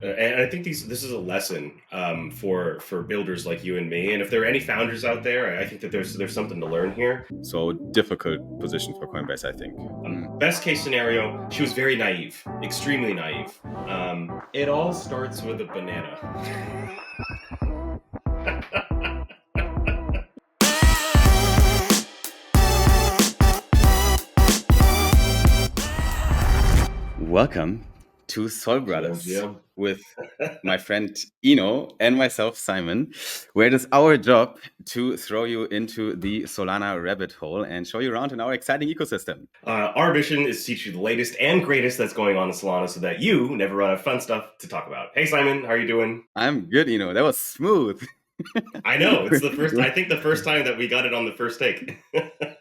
And I think this is a lesson for builders like you and me. And if there are any founders out there, I think that there's something to learn here. So difficult position for Coinbase, I think. Best case scenario, she was very naive, extremely naive. It all starts with a banana. Welcome to Sol Brothers Yeah. with my friend Eno and myself, Simon, where it is our job to throw you into the Solana rabbit hole and show you around in our exciting ecosystem. Our mission is to teach you the latest and greatest that's going on in Solana so that you never run out of fun stuff to talk about. Hey, Simon, how are you doing? I'm good, Eno. That was smooth. I know. It's the first time that we got it on the first take.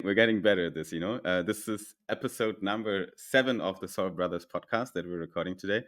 We're getting better at this, This is episode number 7 of the Sol Brothers podcast that we're recording today.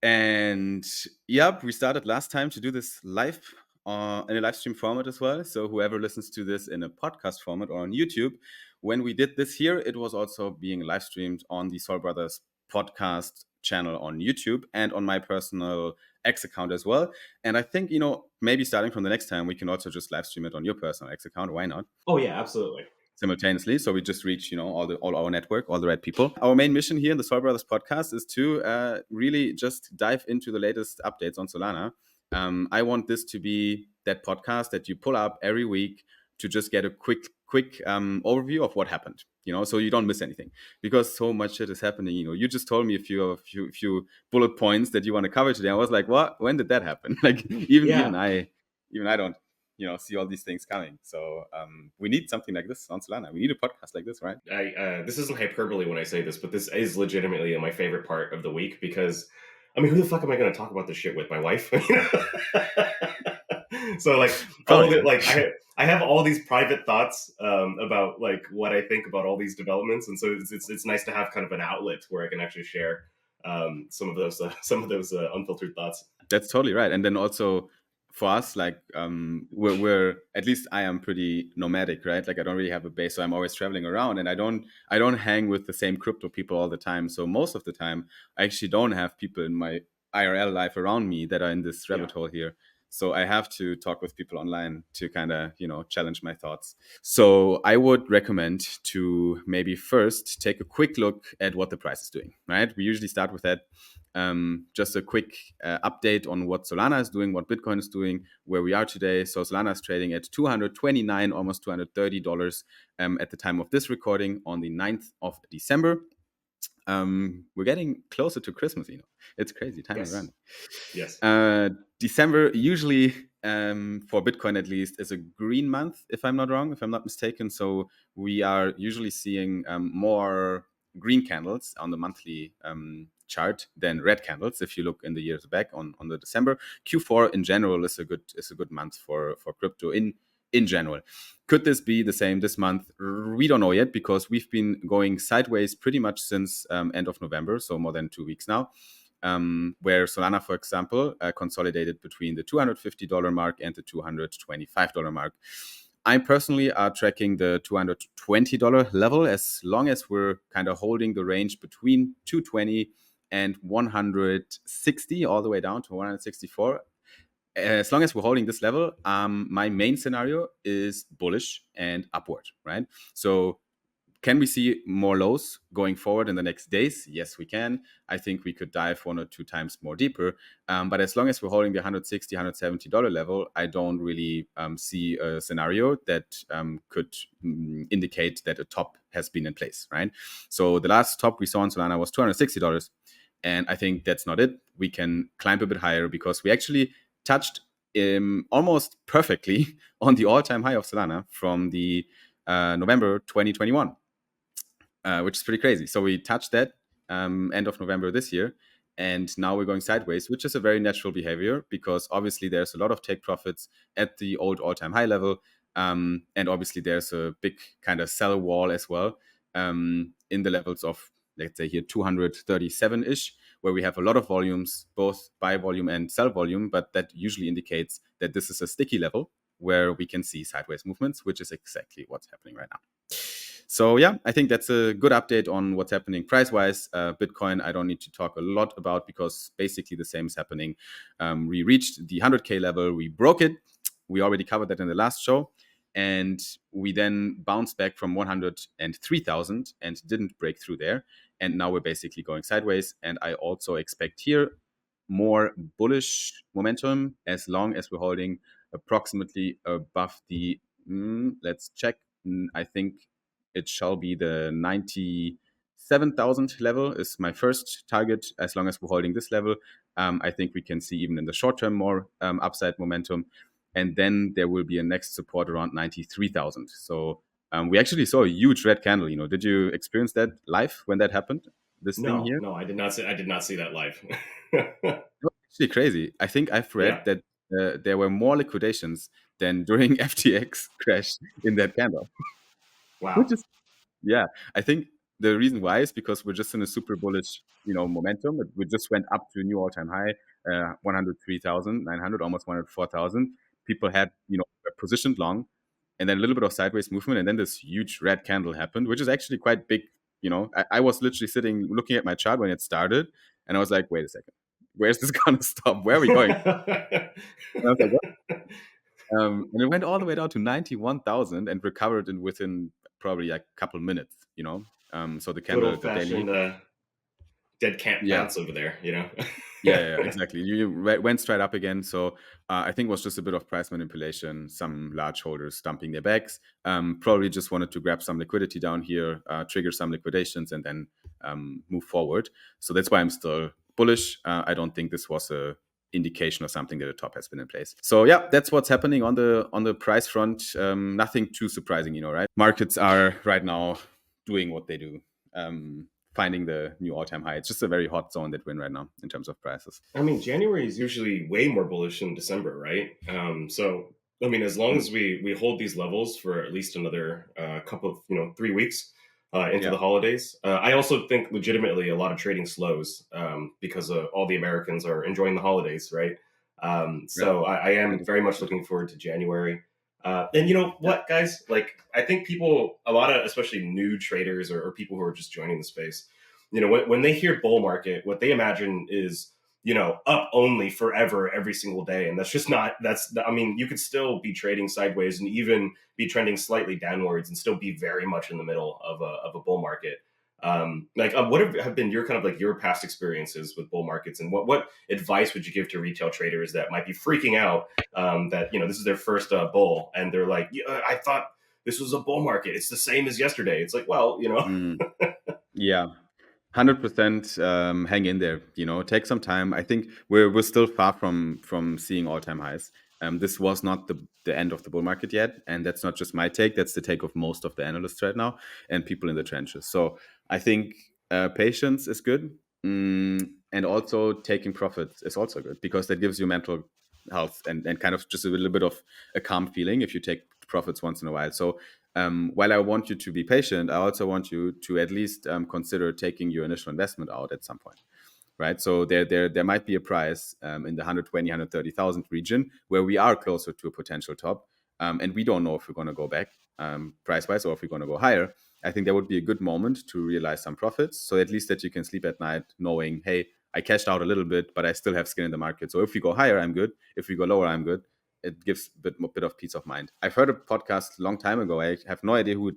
And yep, we started last time to do this live in a live stream format as well. So whoever listens to this in a podcast format or on YouTube, when we did this here, it was also being live streamed on the Sol Brothers podcast channel on YouTube and on my personal X account as well. And I think, maybe starting from the next time, we can also just live stream it on your personal X account. Why not? Oh, yeah, absolutely. Simultaneously, so we just reach all our network, all the right people. Our main mission here in the Sol Brothers podcast is to really just dive into the latest updates on Solana. I want this to be that podcast that you pull up every week to just get a quick overview of what happened, so you don't miss anything, because so much shit is happening. You just told me a few bullet points that you want to cover today. I was like, what? When did that happen? Like even I don't see all these things coming. So we need something like this on Solana. We need a podcast like this, right? This isn't hyperbole when I say this, but this is legitimately my favorite part of the week because, I mean, who the fuck am I going to talk about this shit with? My wife? So like, all of it, like I have all these private thoughts about like what I think about all these developments, and so it's nice to have kind of an outlet where I can actually share some of those unfiltered thoughts. That's totally right. And then also for us, like we're at least I am pretty nomadic, right? Like I don't really have a base, so I'm always traveling around, and I don't hang with the same crypto people all the time. So most of the time, I actually don't have people in my IRL life around me that are in this rabbit hole here. So I have to talk with people online to kind of, challenge my thoughts. So I would recommend to maybe first take a quick look at what the price is doing, right? We usually start with that. Just a quick update on what Solana is doing, what Bitcoin is doing, where we are today. So Solana is trading at $229, almost $230 at the time of this recording on the 9th of December. We're getting closer to Christmas, It's crazy. Time is running. Yes. December usually, for Bitcoin at least, is a green month, if I'm not wrong, if I'm not mistaken. So we are usually seeing more green candles on the monthly chart than red candles. If you look in the years back on the December, Q4 in general is a good month for crypto in general. Could this be the same this month? We don't know yet, because we've been going sideways pretty much since end of November, so more than 2 weeks now, where Solana, for example, consolidated between the $250 mark and the $225 mark. I personally are tracking the $220 level as long as we're kind of holding the range between 220 and 160 all the way down to 164. As long as we're holding this level, my main scenario is bullish and upward, right? So can we see more lows going forward in the next days? Yes, we can. I think we could dive 1 or 2 times more deeper. But as long as we're holding the $160, $170 level, I don't really see a scenario that could indicate that a top has been in place, right? So the last top we saw on Solana was $260. And I think that's not it. We can climb a bit higher, because we actually touched almost perfectly on the all-time high of Solana from the November 2021, which is pretty crazy. So we touched that end of November this year, and now we're going sideways, which is a very natural behavior, because obviously there's a lot of take profits at the old all-time high level, and obviously there's a big kind of sell wall as well in the levels of, let's say here, 237-ish, where we have a lot of volumes, both buy volume and sell volume, but that usually indicates that this is a sticky level where we can see sideways movements, which is exactly what's happening right now. So yeah, I think that's a good update on what's happening price-wise. Bitcoin, I don't need to talk a lot about because basically the same is happening. We reached the 100K level, we broke it. We already covered that in the last show. And we then bounced back from 103,000 and didn't break through there. And now we're basically going sideways. And I also expect here more bullish momentum as long as we're holding approximately above the, let's check. I think it shall be the 97,000 level is my first target. As long as we're holding this level, I think we can see even in the short term more upside momentum. And then there will be a next support around 93,000. So we actually saw a huge red candle. Did you experience that live when that happened? This thing No, here? no, I did not see. I did not see that live. It was actually crazy. I think I've read Yeah. that there were more liquidations than during FTX crash in that candle, Wow. which is yeah. I think the reason why is because we're just in a super bullish, momentum. We just went up to a new all-time high, 103,900, almost 104,000. People had, were positioned long, and then a little bit of sideways movement, and then this huge red candle happened, which is actually quite big. I was literally sitting looking at my chart when it started, and I was like, wait a second, where's this gonna stop? Where are we going? And I was like, what? And it went all the way down to 91,000 and recovered within probably like a couple minutes. So the Good candle, old the daily, fashioned dead cat yeah, bounce over there. yeah, exactly. You went straight up again. So I think it was just a bit of price manipulation. Some large holders dumping their bags. Probably just wanted to grab some liquidity down here, trigger some liquidations, and then move forward. So that's why I'm still bullish. I don't think this was a indication or something that the top has been in place. So yeah, that's what's happening on the price front. Nothing too surprising, right? Markets are right now doing what they do. Finding the new all-time high. It's just a very hot zone that we're in right now in terms of prices. I mean, January is usually way more bullish than December, right? So, I mean, as long Mm. as we hold these levels for at least another couple of 3 weeks into Yeah, the holidays, I also think legitimately a lot of trading slows because all the Americans are enjoying the holidays, right? right. So I am That is very much good. looking forward to January. And you know Yeah. what, guys? Like, I think people, a lot of especially new traders or people who are just joining the space, when they hear bull market, what they imagine is up only forever every single day, and that's just not. I mean, you could still be trading sideways and even be trending slightly downwards and still be very much in the middle of a bull market. What have been your kind of like your past experiences with bull markets, and what advice would you give to retail traders that might be freaking out that this is their first bull and they're like, yeah, I thought this was a bull market. It's the same as yesterday. It's like, well, Mm. Yeah. 100% hang in there, take some time. I think we're still far from seeing all-time highs. This was not the end of the bull market yet, and that's not just my take, that's the take of most of the analysts right now and people in the trenches. So I think patience is good, and also taking profits is also good because that gives you mental health and kind of just a little bit of a calm feeling if you take profits once in a while. So while I want you to be patient, I also want you to at least consider taking your initial investment out at some point, right? So there might be a price in the 120, 130,000 region where we are closer to a potential top, and we don't know if we're going to go back price-wise or if we're going to go higher. I think that would be a good moment to realize some profits, so at least that you can sleep at night knowing, hey, I cashed out a little bit, but I still have skin in the market. So if we go higher, I'm good. If we go lower, I'm good. It gives a bit of peace of mind. I've heard a podcast a long time ago. I have no idea who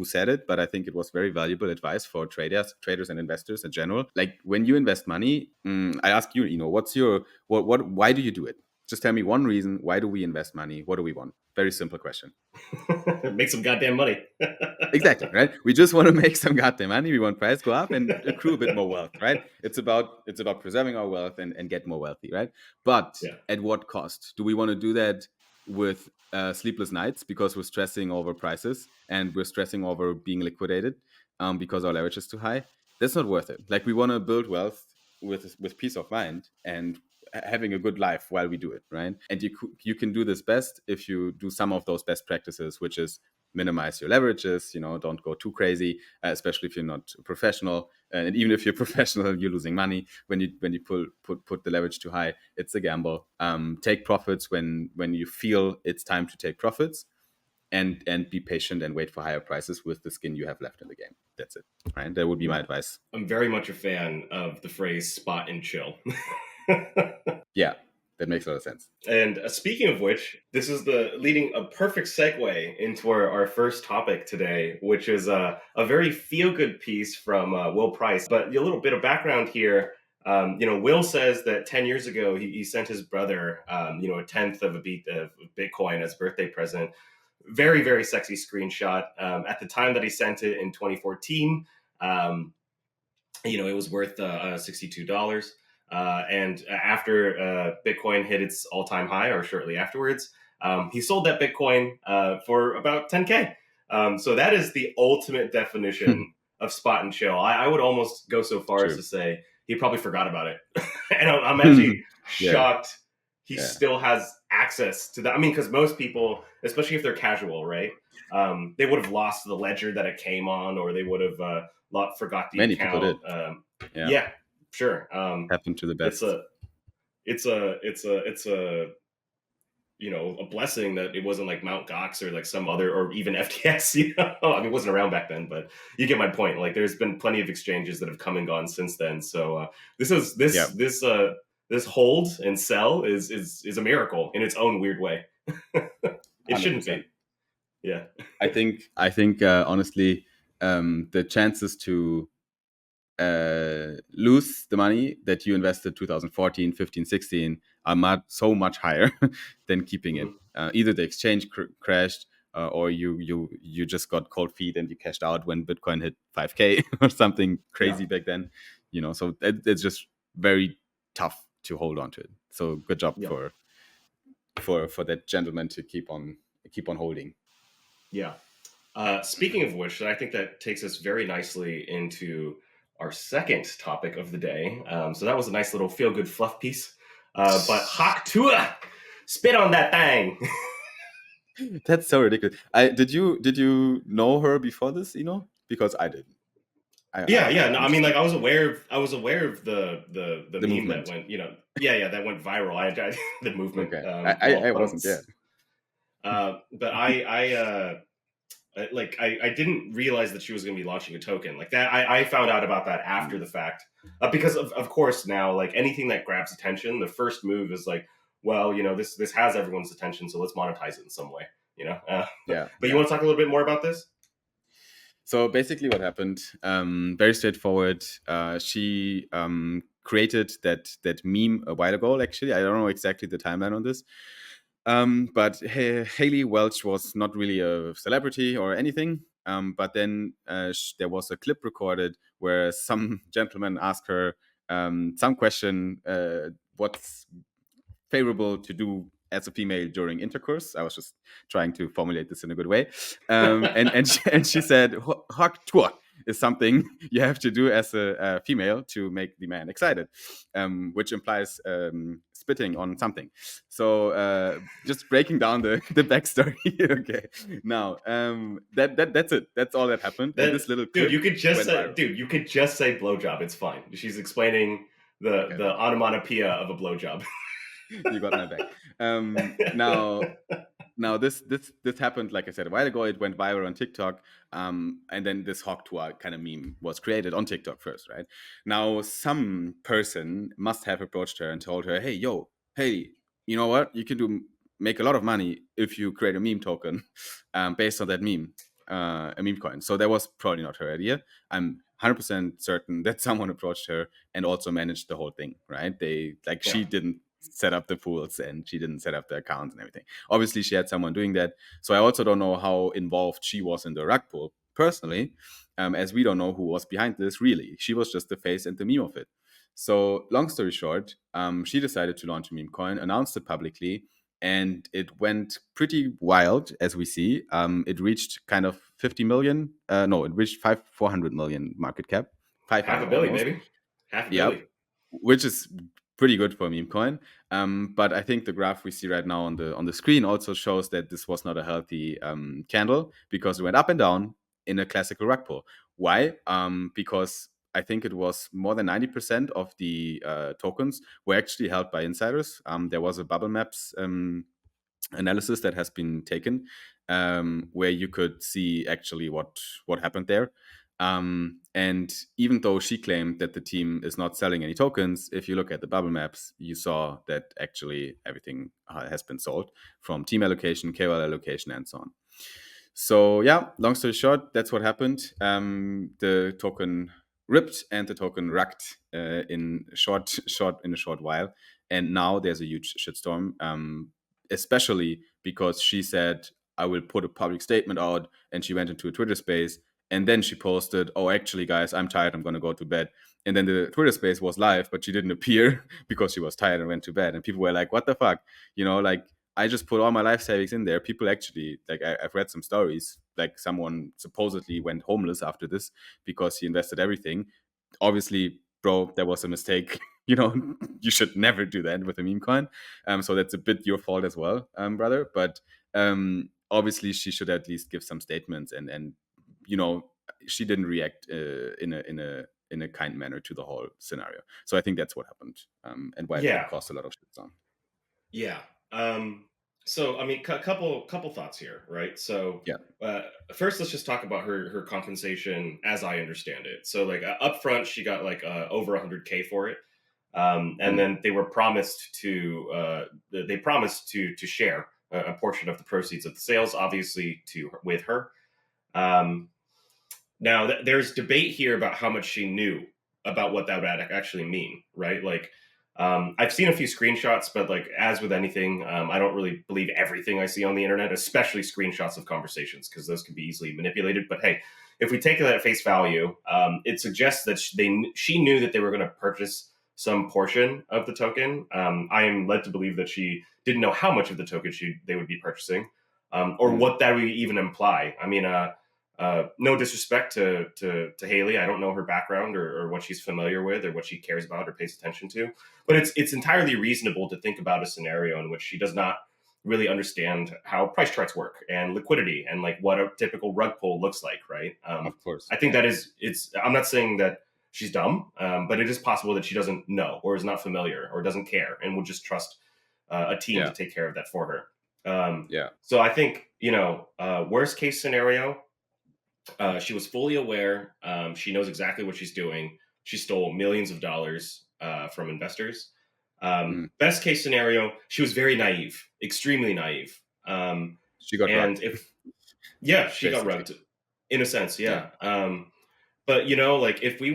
said it, but I think it was very valuable advice for traders and investors in general. Like when you invest money, I ask you, what's your why do you do it? Just tell me one reason. Why do we invest money? What do we want? Very simple question. make some goddamn money. Exactly, right? We just want to make some goddamn money. We want price go up and accrue a bit more wealth, right? It's about preserving our wealth and get more wealthy, right? But Yeah. at what cost? Do we want to do that with sleepless nights because we're stressing over prices and we're stressing over being liquidated because our leverage is too high? That's not worth it. Like we want to build wealth with peace of mind and having a good life while we do it, right? And you can do this best if you do some of those best practices, which is minimize your leverages, don't go too crazy, especially if you're not a professional, and even if you're professional, you're losing money when you put the leverage too high. It's a gamble. Take profits when you feel it's time to take profits, and be patient and wait for higher prices with the skin you have left in the game. That's it, right? That would be my advice. I'm very much a fan of the phrase "spot and chill." Yeah, that makes a lot of sense. And speaking of which, this is the leading a perfect segue into our first topic today, which is a very feel good piece from Will Price. But a little bit of background here. Will says that 10 years ago he sent his brother, a tenth of a Bitcoin as a birthday present. Very, very sexy screenshot. At the time that he sent it in 2014, it was worth $62. And after Bitcoin hit its all-time high, or shortly afterwards, he sold that Bitcoin for about 10K. So that is the ultimate definition of spot and chill. I would almost go so far as to say he probably forgot about it. And I'm actually shocked he still has access to that. I mean, because most people, especially if they're casual, right? They would have lost the ledger that it came on, or they would have forgot the Many account. people did. Yeah, sure. Happened to the best. It's a a blessing that it wasn't like Mt. Gox or like some other, or even FTX. I mean, it wasn't around back then, but you get my point. Like, there's been plenty of exchanges that have come and gone since then. So this hold and sell is a miracle in its own weird way. It 100%. Shouldn't be. Yeah, I think honestly, the chances to lose the money that you invested 2014, 15, 16 are so much higher than keeping it. Either the exchange crashed, or you just got cold feet and you cashed out when Bitcoin hit 5K or something crazy back then. So it's just very tough to hold on to it. So good job for that gentleman to keep on holding. Yeah. Speaking of which, I think that takes us very nicely into our second topic of the day. So that was a nice little feel-good fluff piece. But Hawk Tua, spit on that thing. That's so ridiculous. Did you know her before this, Because I didn't. No, I mean, like, I was aware of the meme movement that went, that went viral. The movement. Okay. I wasn't there. But I didn't realize that she was going to be launching a token like that. I found out about that after the fact, because of course now, like, anything that grabs attention, the first move is like, well, this has everyone's attention, so let's monetize it in some way, But you want to talk a little bit more about this? So basically what happened, very straightforward. She created that meme a while ago, actually. I don't know exactly the timeline on this. But Haley Welch was not really a celebrity or anything. But then there was a clip recorded where some gentleman asked her some question, what's favorable to do as a female during intercourse. I was just trying to formulate this in a good way. And she said, Hawk Tua is something you have to do as a female to make the man excited, which implies spitting on something. So just breaking down the backstory. Okay, now that's it. That's all that happened. And this little clip, you could just say blowjob. It's fine. She's explaining the onomatopoeia of a blowjob. You got my back. Now this happened, like I said, a while ago. It went viral on TikTok, and then this Hawk Tua kind of meme was created on TikTok first, right? Now some person must have approached her and told her, "Hey, you know what? You can make a lot of money if you create a meme token based on that meme, a meme coin." So that was probably not her idea. I'm 100% certain that someone approached her and also managed the whole thing, right? She didn't set up the pools and she didn't set up the accounts and everything. Obviously, she had someone doing that. So I also don't know how involved she was in the rug pull personally, as we don't know who was behind this really. She was just the face and the meme of it. So long story short, she decided to launch a meme coin, announced it publicly, and it went pretty wild, as we see. It reached kind of 50 million. No, it reached 400 million market cap. Half a billion, maybe. Half a billion. Which is pretty good for a meme coin. But I think the graph we see right now on the screen also shows that this was not a healthy candle, because it went up and down in a classical rug pull. Why? Because I think it was more than 90% of the tokens were actually held by insiders. There was a bubble maps analysis that has been taken where you could see actually what happened there. And even though she claimed that the team is not selling any tokens, if you look at the bubble maps, you saw that actually everything has been sold, from team allocation, KOL allocation, and so on. So yeah, long story short, that's what happened. The token ripped and the token wrecked in a short while, and now there's a huge shitstorm. Especially because she said, "I will put a public statement out," and she went into a Twitter space, and then she posted, "Oh, actually, guys, I'm tired. I'm gonna go to bed." And then the Twitter space was live, but she didn't appear because she was tired and went to bed. And people were like, "What the fuck?" Like, I just put all my life savings in there. People actually, like, I've read some stories, like someone supposedly went homeless after this because he invested everything. Obviously, bro, that was a mistake. You should never do that with a meme coin. So that's a bit your fault as well, brother. But obviously, she should at least give some statements, and she didn't react in a kind manner to the whole scenario. So I think that's what happened, and why it Yeah. caused a lot of shit on. Yeah. So I mean, couple thoughts here, right? So Yeah. first, let's just talk about her compensation as I understand it. So like up front, she got like over 100K for it, and then they were promised to share a portion of the proceeds of the sales, obviously with her. Now there's debate here about how much she knew about what that would actually mean, right? Like I've seen a few screenshots, but like as with anything, I don't really believe everything I see on the internet, especially screenshots of conversations, because those can be easily manipulated. But hey, if we take it at face value, it suggests that she knew that they were going to purchase some portion of the token. I am led to believe that she didn't know how much of the token they would be purchasing, or what that would even imply. I mean, no disrespect to Haley. I don't know her background or what she's familiar with or what she cares about or pays attention to. But it's entirely reasonable to think about a scenario in which she does not really understand how price charts work and liquidity and like what a typical rug pull looks like, right? Of course. I think that it's. I'm not saying that she's dumb, but it is possible that she doesn't know or is not familiar or doesn't care and will just trust a team to take care of that for her. So I think worst case scenario. She was fully aware. She knows exactly what she's doing. She stole millions of dollars from investors. Best case scenario, she was very naive, extremely naive. She got and rugged. she got rugged in a sense, yeah. But like if we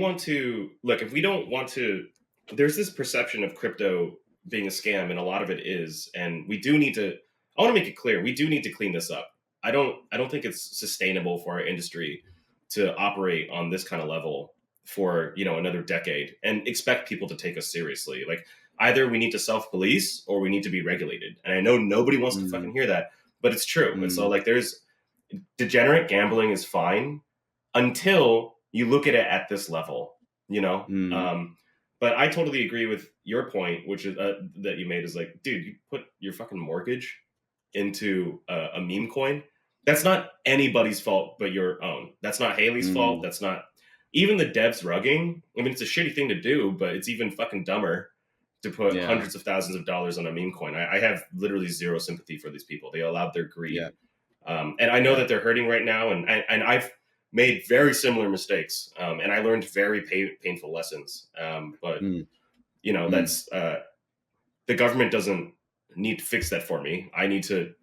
don't want to, there's this perception of crypto being a scam, and a lot of it is, and we do need to. I want to make it clear, we do need to clean this up. I don't think it's sustainable for our industry to operate on this kind of level for another decade and expect people to take us seriously. Like either we need to self-police or we need to be regulated. And I know nobody wants to fucking hear that, but it's true. And so like there's degenerate gambling is fine until you look at it at this level, but I totally agree with your point, which is that you made, is like, dude, you put your fucking mortgage into a meme coin. That's not anybody's fault but your own. That's not Haley's fault. That's not even the devs rugging. I mean, it's a shitty thing to do, but it's even fucking dumber to put hundreds of thousands of dollars on a meme coin. I have literally zero sympathy for these people. They allowed their greed. And I know that they're hurting right now, and I've made very similar mistakes, and I learned very painful lessons. But that's the government doesn't need to fix that for me. I need to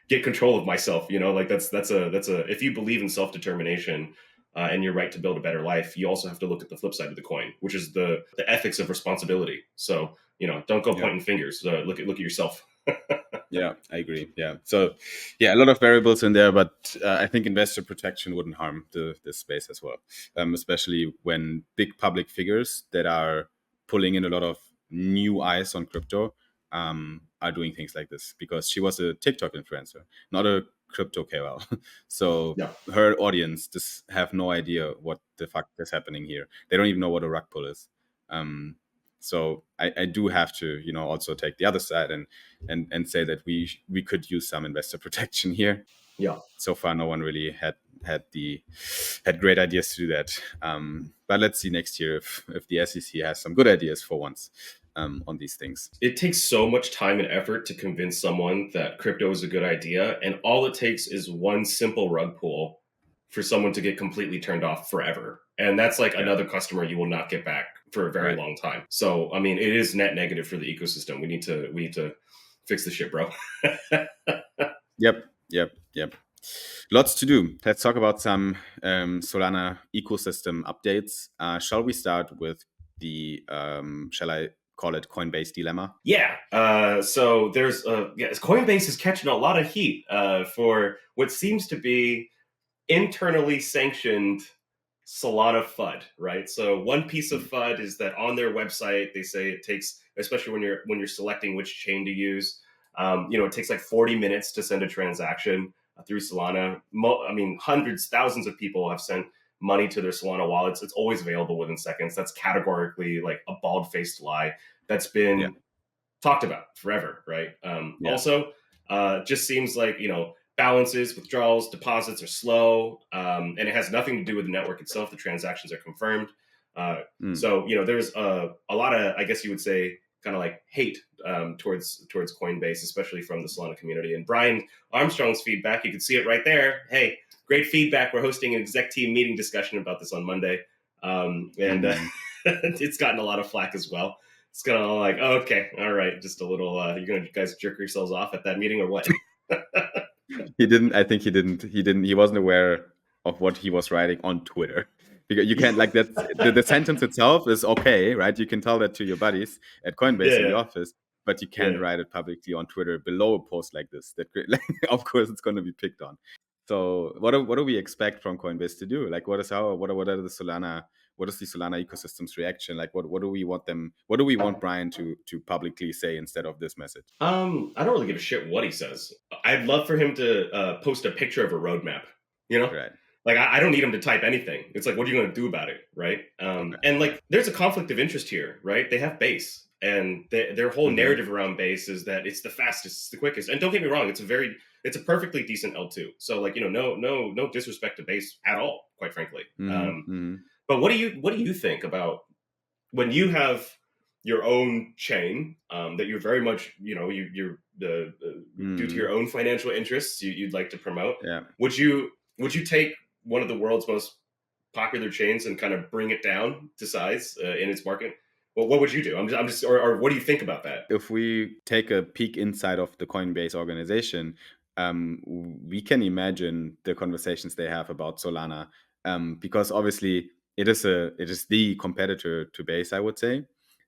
get control of myself. Like that's a if you believe in self-determination and your right to build a better life, you also have to look at the flip side of the coin, which is the ethics of responsibility. So don't go pointing fingers. Look at yourself. Yeah, I agree. Yeah. So, a lot of variables in there, but I think investor protection wouldn't harm this space as well, especially when big public figures that are pulling in a lot of new eyes on crypto are doing things like this, because she was a TikTok influencer, not a crypto KOL. So her audience just have no idea what the fuck is happening here. They don't even know what a rug pull is. So I do have to, also take the other side and say that we could use some investor protection here. Yeah. So far, no one really had great ideas to do that. But let's see next year if the SEC has some good ideas for once. on these things. It takes so much time and effort to convince someone that crypto is a good idea, and all it takes is one simple rug pull for someone to get completely turned off forever. And that's like another customer you will not get back for a very long time. So, I mean, it is net negative for the ecosystem. We need to fix the shit, bro. Yep. Lots to do. Let's talk about some Solana ecosystem updates. Shall we start with the, shall I call it Coinbase dilemma? Yeah. So there's, Coinbase is catching a lot of heat for what seems to be internally sanctioned Solana FUD, right? So one piece of FUD is that on their website they say it takes, especially when you're selecting which chain to use, it takes like 40 minutes to send a transaction through Solana. I mean, hundreds, thousands of people have sent money to their Solana wallets. It's always available within seconds. That's categorically like a bald-faced lie that's been talked about forever, right? Also, just seems like, balances, withdrawals, deposits are slow, and it has nothing to do with the network itself. The transactions are confirmed. So, there's a lot of, I guess you would say, kind of like hate towards Coinbase, especially from the Solana community. And Brian Armstrong's feedback, you can see it right there. Hey, great feedback. We're hosting an exec team meeting discussion about this on Monday. It's gotten a lot of flack as well. It's kind of like, okay, all right, just a little, you're going to guys jerk yourselves off at that meeting or what? He wasn't aware of what he was writing on Twitter. Because you can't, like, that, the sentence itself is okay, right? You can tell that to your buddies at Coinbase in the office, but you can't write it publicly on Twitter below a post like this. That, of course, it's going to be picked on. So what do we expect from Coinbase to do? Like, what is the Solana ecosystem's reaction? Like, what do we want them? What do we want Brian to publicly say instead of this message? I don't really give a shit what he says. I'd love for him to post a picture of a roadmap. Right. Like, I don't need him to type anything. It's like, what are you going to do about it, right? And like, there's a conflict of interest here, right? They have Base, and their whole narrative around Base is that it's the fastest, it's the quickest. And don't get me wrong, it's a perfectly decent L2. So like, no disrespect to Base at all, quite frankly. But what do you think about when you have your own chain that you're very much, you're due to your own financial interests, you'd like to promote? Would you take one of the world's most popular chains and kind of bring it down to size in its market? Well, what would you do? I'm just, or what do you think about that? If we take a peek inside of the Coinbase organization, we can imagine the conversations they have about Solana, because obviously it is the competitor to Base, I would say.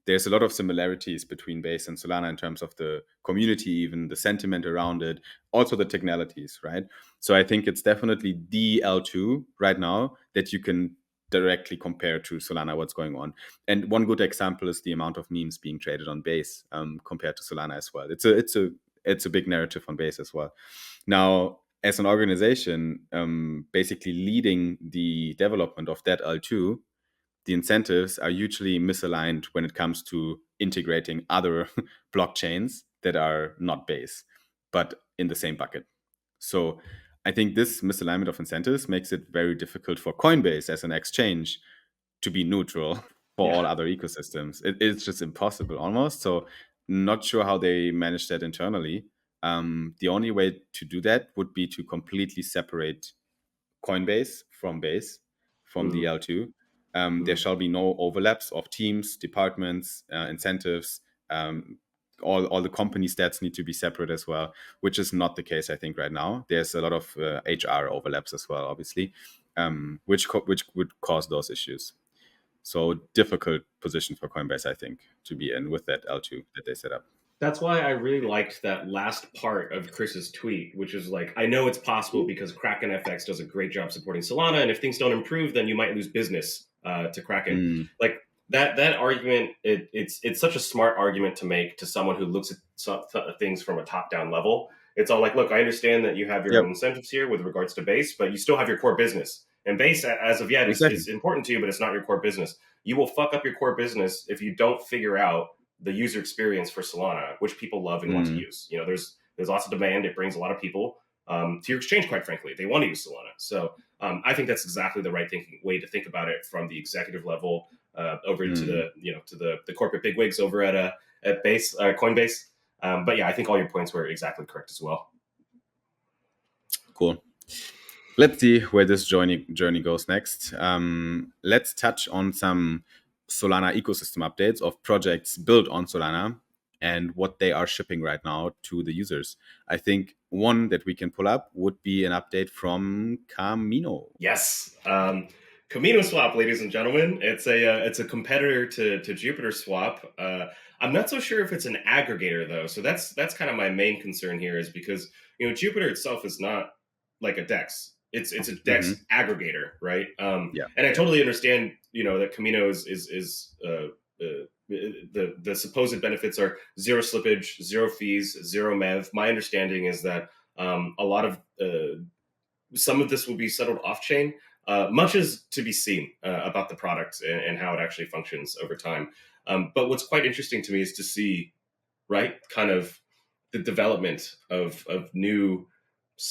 There's a lot of similarities between Base and Solana in terms of the community, even the sentiment around it, also the technicalities, right? So I think it's definitely the L2 right now that you can directly compare to Solana what's going on. And one good example is the amount of memes being traded on Base compared to Solana as well. It's a big narrative on Base as well. Now, as an organization, basically leading the development of that L2, the incentives are hugely misaligned when it comes to integrating other blockchains that are not Base, but in the same bucket. So I think this misalignment of incentives makes it very difficult for Coinbase as an exchange to be neutral for all other ecosystems. It's just impossible almost. So not sure how they manage that internally. The only way to do that would be to completely separate Coinbase from Base, from the L2. There shall be no overlaps of teams, departments, incentives. All the company stats need to be separate as well, which is not the case, I think, right now. There's a lot of HR overlaps as well, obviously, which would cause those issues. So difficult position for Coinbase, I think, to be in with that L2 that they set up. That's why I really liked that last part of Chris's tweet, which is like, I know it's possible because Kraken FX does a great job supporting Solana, and if things don't improve, then you might lose business to Kraken. Like that argument, it's such a smart argument to make to someone who looks at things from a top-down level. It's all like, look, I understand that you have your own incentives here with regards to Base, but you still have your core business. And Base, as of yet, is important to you, but it's not your core business. You will fuck up your core business if you don't figure out the user experience for Solana, which people love and want to use. There's lots of demand. It brings a lot of people to your exchange, quite frankly. They want to use Solana. So I think that's exactly the right way to think about it from the executive level. over to the corporate bigwigs over at Coinbase. But yeah, I think all your points were exactly correct as well. Cool. Let's see where this journey goes next. Let's touch on some Solana ecosystem updates of projects built on Solana and what they are shipping right now to the users. I think one that we can pull up would be an update from Camino. Yes. Camino Swap, ladies and gentlemen. It's a competitor to Jupiter Swap. I'm not so sure if it's an aggregator though. So that's kind of my main concern here, is because Jupiter itself is not like a DEX. It's a DEX aggregator, right? And I totally understand that Camino is the supposed benefits are zero slippage, zero fees, zero MEV. My understanding is that a lot of some of this will be settled off chain. Much is to be seen about the product and how it actually functions over time. But what's quite interesting to me is to see, right, kind of the development of new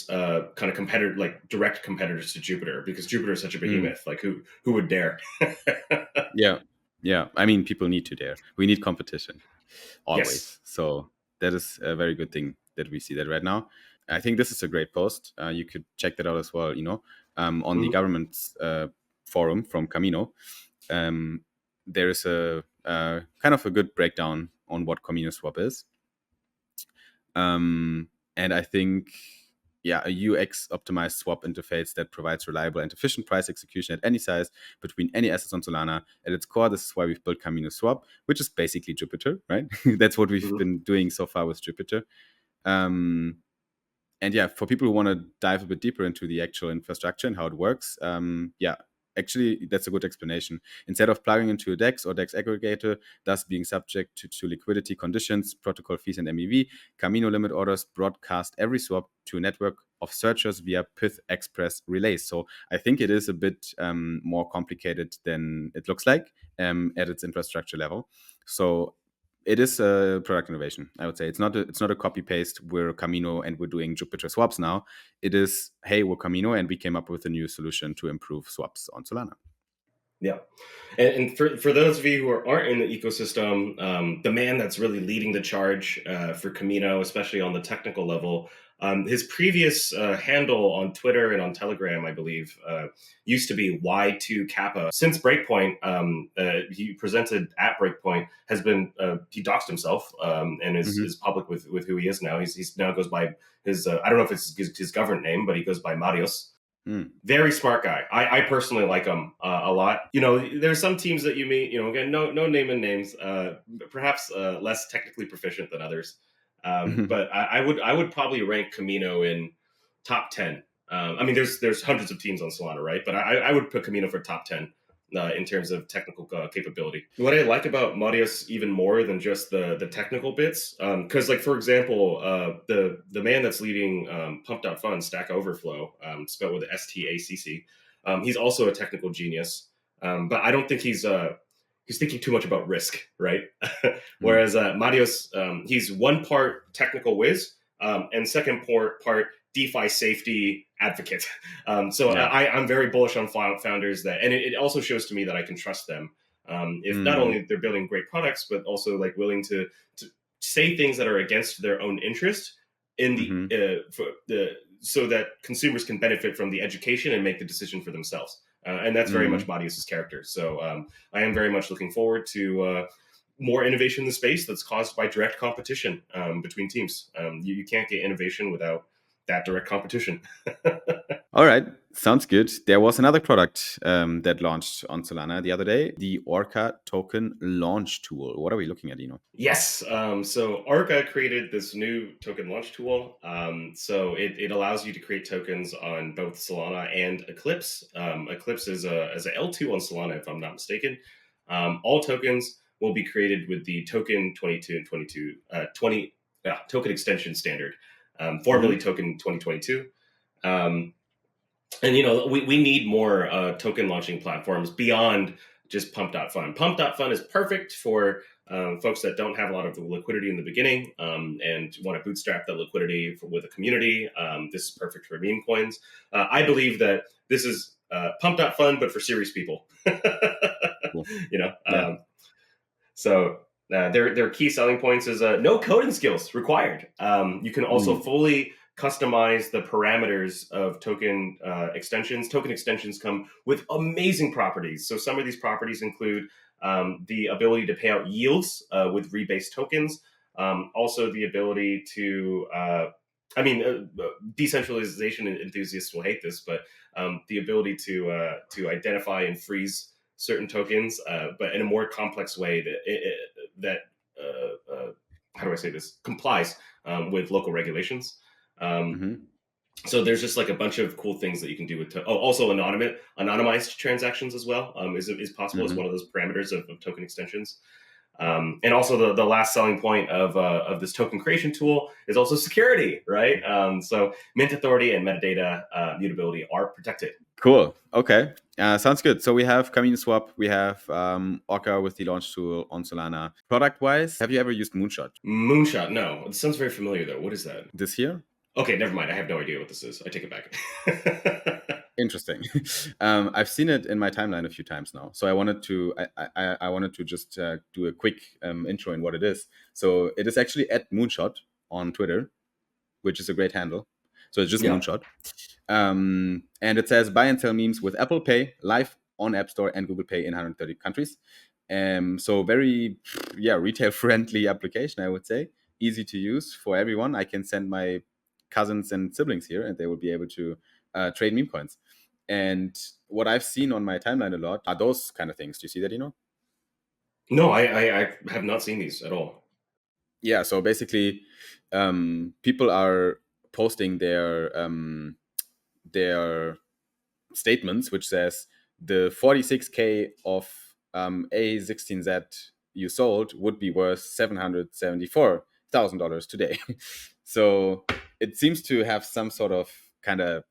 kind of competitor, like direct competitors to Jupiter, because Jupiter is such a behemoth. Like who would dare? Yeah. I mean, people need to dare. We need competition always. Yes. So that is a very good thing that we see that right now. I think this is a great post. You could check that out as well, on the government's forum from Camino. There is a kind of a good breakdown on what Camino Swap is. And I think, a UX optimized swap interface that provides reliable and efficient price execution at any size between any assets on Solana. At its core, this is why we've built Camino Swap, which is basically Jupiter, right? That's what we've been doing so far with Jupiter. And for people who want to dive a bit deeper into the actual infrastructure and how it works, actually, that's a good explanation. Instead of plugging into a DEX or DEX aggregator, thus being subject to liquidity conditions, protocol fees, and MEV, Camino limit orders broadcast every swap to a network of searchers via Pyth Express relays. So I think it is a bit more complicated than it looks like at its infrastructure level. So it is a product innovation, I would say. It's not a copy paste. We're Camino and we're doing Jupiter swaps now. It is, hey, we're Camino and we came up with a new solution to improve swaps on Solana. Yeah. And for those of you who aren't in the ecosystem, the man that's really leading the charge for Camino, especially on the technical level, his previous handle on Twitter and on Telegram, I believe, used to be Y2 Kappa. Since Breakpoint, he presented at Breakpoint, has been, he doxed himself and is public with who he is now. He's now goes by his, I don't know if it's his government name, but he goes by Marios. Very smart guy. I personally like him a lot. There's some teams that you meet, again, no naming names, perhaps less technically proficient than others. But I would probably rank Camino in top 10. I mean, there's hundreds of teams on Solana, right? But I would put Camino for top 10 in terms of technical capability. What I like about Marios even more than just the technical bits, because like, for example, the man that's leading Pump.Fun, Stack Overflow, spelled with STACC, he's also a technical genius, but I don't think he's thinking too much about risk, right? Whereas Marios, he's one part technical whiz, and second part DeFi safety advocate. I'm very bullish on founders that, and it also shows to me that I can trust them. If not only they're building great products, but also like willing to say things that are against their own interest in so that consumers can benefit from the education and make the decision for themselves. And that's very much Marius' character. So I am very much looking forward to more innovation in the space that's caused by direct competition between teams. You can't get innovation without that direct competition. All right, sounds good. There was another product that launched on Solana the other day, the Orca token launch tool. What are we looking at, Yes. So Orca created this new token launch tool. So it allows you to create tokens on both Solana and Eclipse. Eclipse is a L2 on Solana, if I'm not mistaken. All tokens will be created with the token 22 and 20 token extension standard, formerly token 2022. And we need more token launching platforms beyond just Pump.Fun. Pump.Fun is perfect for folks that don't have a lot of the liquidity in the beginning and want to bootstrap that liquidity with a community. This is perfect for meme coins. I believe that this is Pump.Fun, but for serious people. Cool. you know. Yeah. So their key selling points is no coding skills required. You can also fully customize the parameters of token extensions. Token extensions come with amazing properties. So some of these properties include the ability to pay out yields with rebased tokens. Also the ability to decentralization enthusiasts will hate this, but the ability to identify and freeze certain tokens, but in a more complex way that how do I say this, complies with local regulations. So there's just like a bunch of cool things that you can do with also anonymized transactions as well is possible as one of those parameters of token extensions. And also the last selling point of this token creation tool is also security, right? So mint authority and metadata mutability are protected. Cool. Okay. Sounds good. So we have Camino Swap, we have Orca with the launch tool on Solana. Product wise, have you ever used Moonshot? Moonshot? No. It sounds very familiar though. What is that? This year? Okay, never mind. I have no idea what this is. I take it back. Interesting. I've seen it in my timeline a few times now. So I wanted to just do a quick intro in what it is. So it is actually at Moonshot on Twitter, which is a great handle. So it's just Moonshot. And it says buy and sell memes with Apple Pay live on App Store and Google Pay in 130 countries. So very, retail friendly application, I would say. Easy to use for everyone. I can send my cousins and siblings here and they will be able to trade meme coins. And what I've seen on my timeline a lot are those kind of things. Do you see that, No, I have not seen these at all. Yeah, so basically people are posting their statements, which says the 46K of A16Z you sold would be worth $774,000 today. So it seems to have some sort of kind of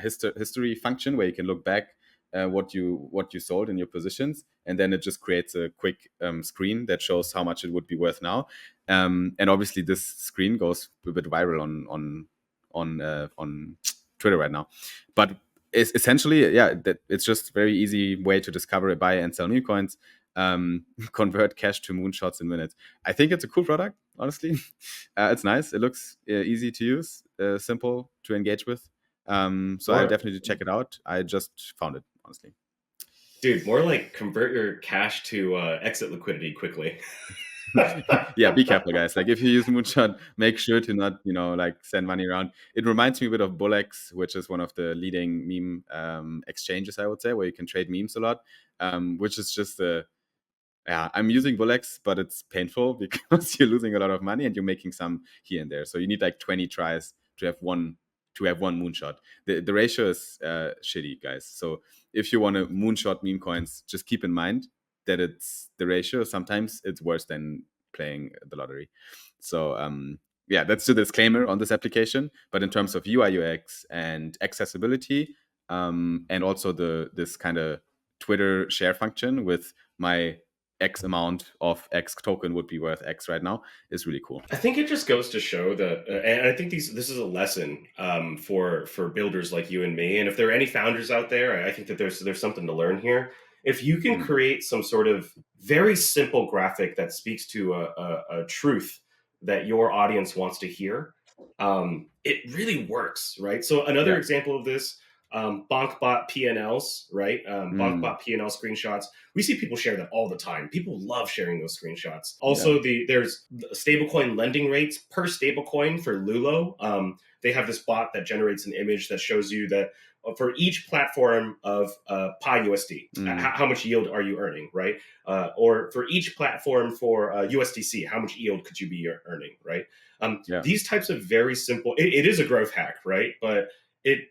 history function where you can look back what you sold in your positions, and then it just creates a quick screen that shows how much it would be worth now. And obviously this screen goes a bit viral on Twitter right now. But it's essentially, that it's just a very easy way to discover, buy and sell meme coins, convert cash to moonshots in minutes. I think it's a cool product, honestly. It's nice. It looks easy to use, simple to engage with. So I'll definitely check it out. I just found it, honestly. Dude, more like convert your cash to exit liquidity quickly. Yeah, be careful, guys. Like if you use Moonshot, make sure to not, send money around. It reminds me a bit of Bullex, which is one of the leading meme exchanges, I would say, where you can trade memes a lot, which is just I'm using Bullex, but it's painful because you're losing a lot of money and you're making some here and there. So you need like 20 tries to have one moonshot. The ratio is shitty, guys. So if you want to moonshot meme coins, just keep in mind that it's the ratio. Sometimes it's worse than playing the lottery. So that's the disclaimer on this application. But in terms of UI UX and accessibility, and also this kind of Twitter share function with my X amount of X token would be worth X right now is really cool. I think it just goes to show that, and I think this is a lesson for builders like you and me. And if there are any founders out there, I think that there's something to learn here. If you can create some sort of very simple graphic that speaks to a truth that your audience wants to hear, it really works, right? So another example of this, BonkBot PNLs, right? BonkBot PNL screenshots. We see people share them all the time. People love sharing those screenshots. Also, there's stablecoin lending rates per stablecoin for Lulo. They have this bot that generates an image that shows you that for each platform of Pi USD, how much yield are you earning, right? Or for each platform for USDC, how much yield could you be earning, right? These types of very simple, it is a growth hack, right? But it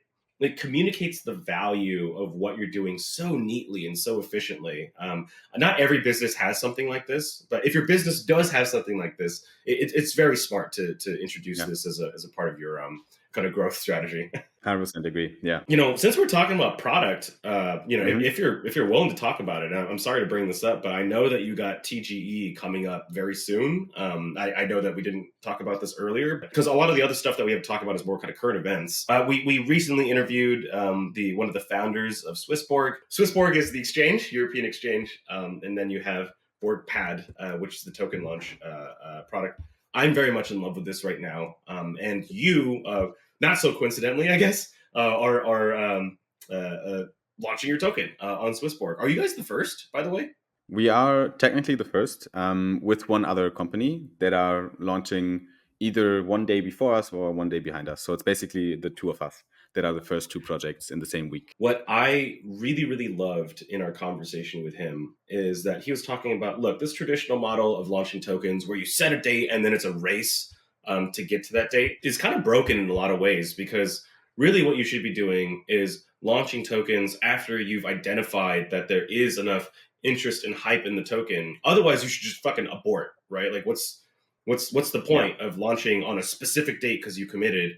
communicates the value of what you're doing so neatly and so efficiently. Not every business has something like this, but if your business does have something like this, it's very smart to introduce this as a part of your kind of growth strategy. 100% agree. Yeah. Since we're talking about product, Mhm. if you're willing to talk about it, I'm sorry to bring this up, but I know that you got TGE coming up very soon. I know that we didn't talk about this earlier because a lot of the other stuff that we have to talk about is more kind of current events. We recently interviewed one of the founders of Swissborg. Swissborg is the exchange, European exchange, and then you have BorgPad, which is the token launch product. I'm very much in love with this right now, and you, not so coincidentally, I guess, are launching your token on Swissborg. Are you guys the first, by the way? We are technically the first, with one other company that are launching either one day before us or one day behind us. So it's basically the two of us that are the first two projects in the same week. What I really, really loved in our conversation with him is that he was talking about, look, this traditional model of launching tokens where you set a date and then it's a race to get to that date is kind of broken in a lot of ways, because really what you should be doing is launching tokens after you've identified that there is enough interest and hype in the token. Otherwise, you should just fucking abort, right? Like, what's the point of launching on a specific date because you committed?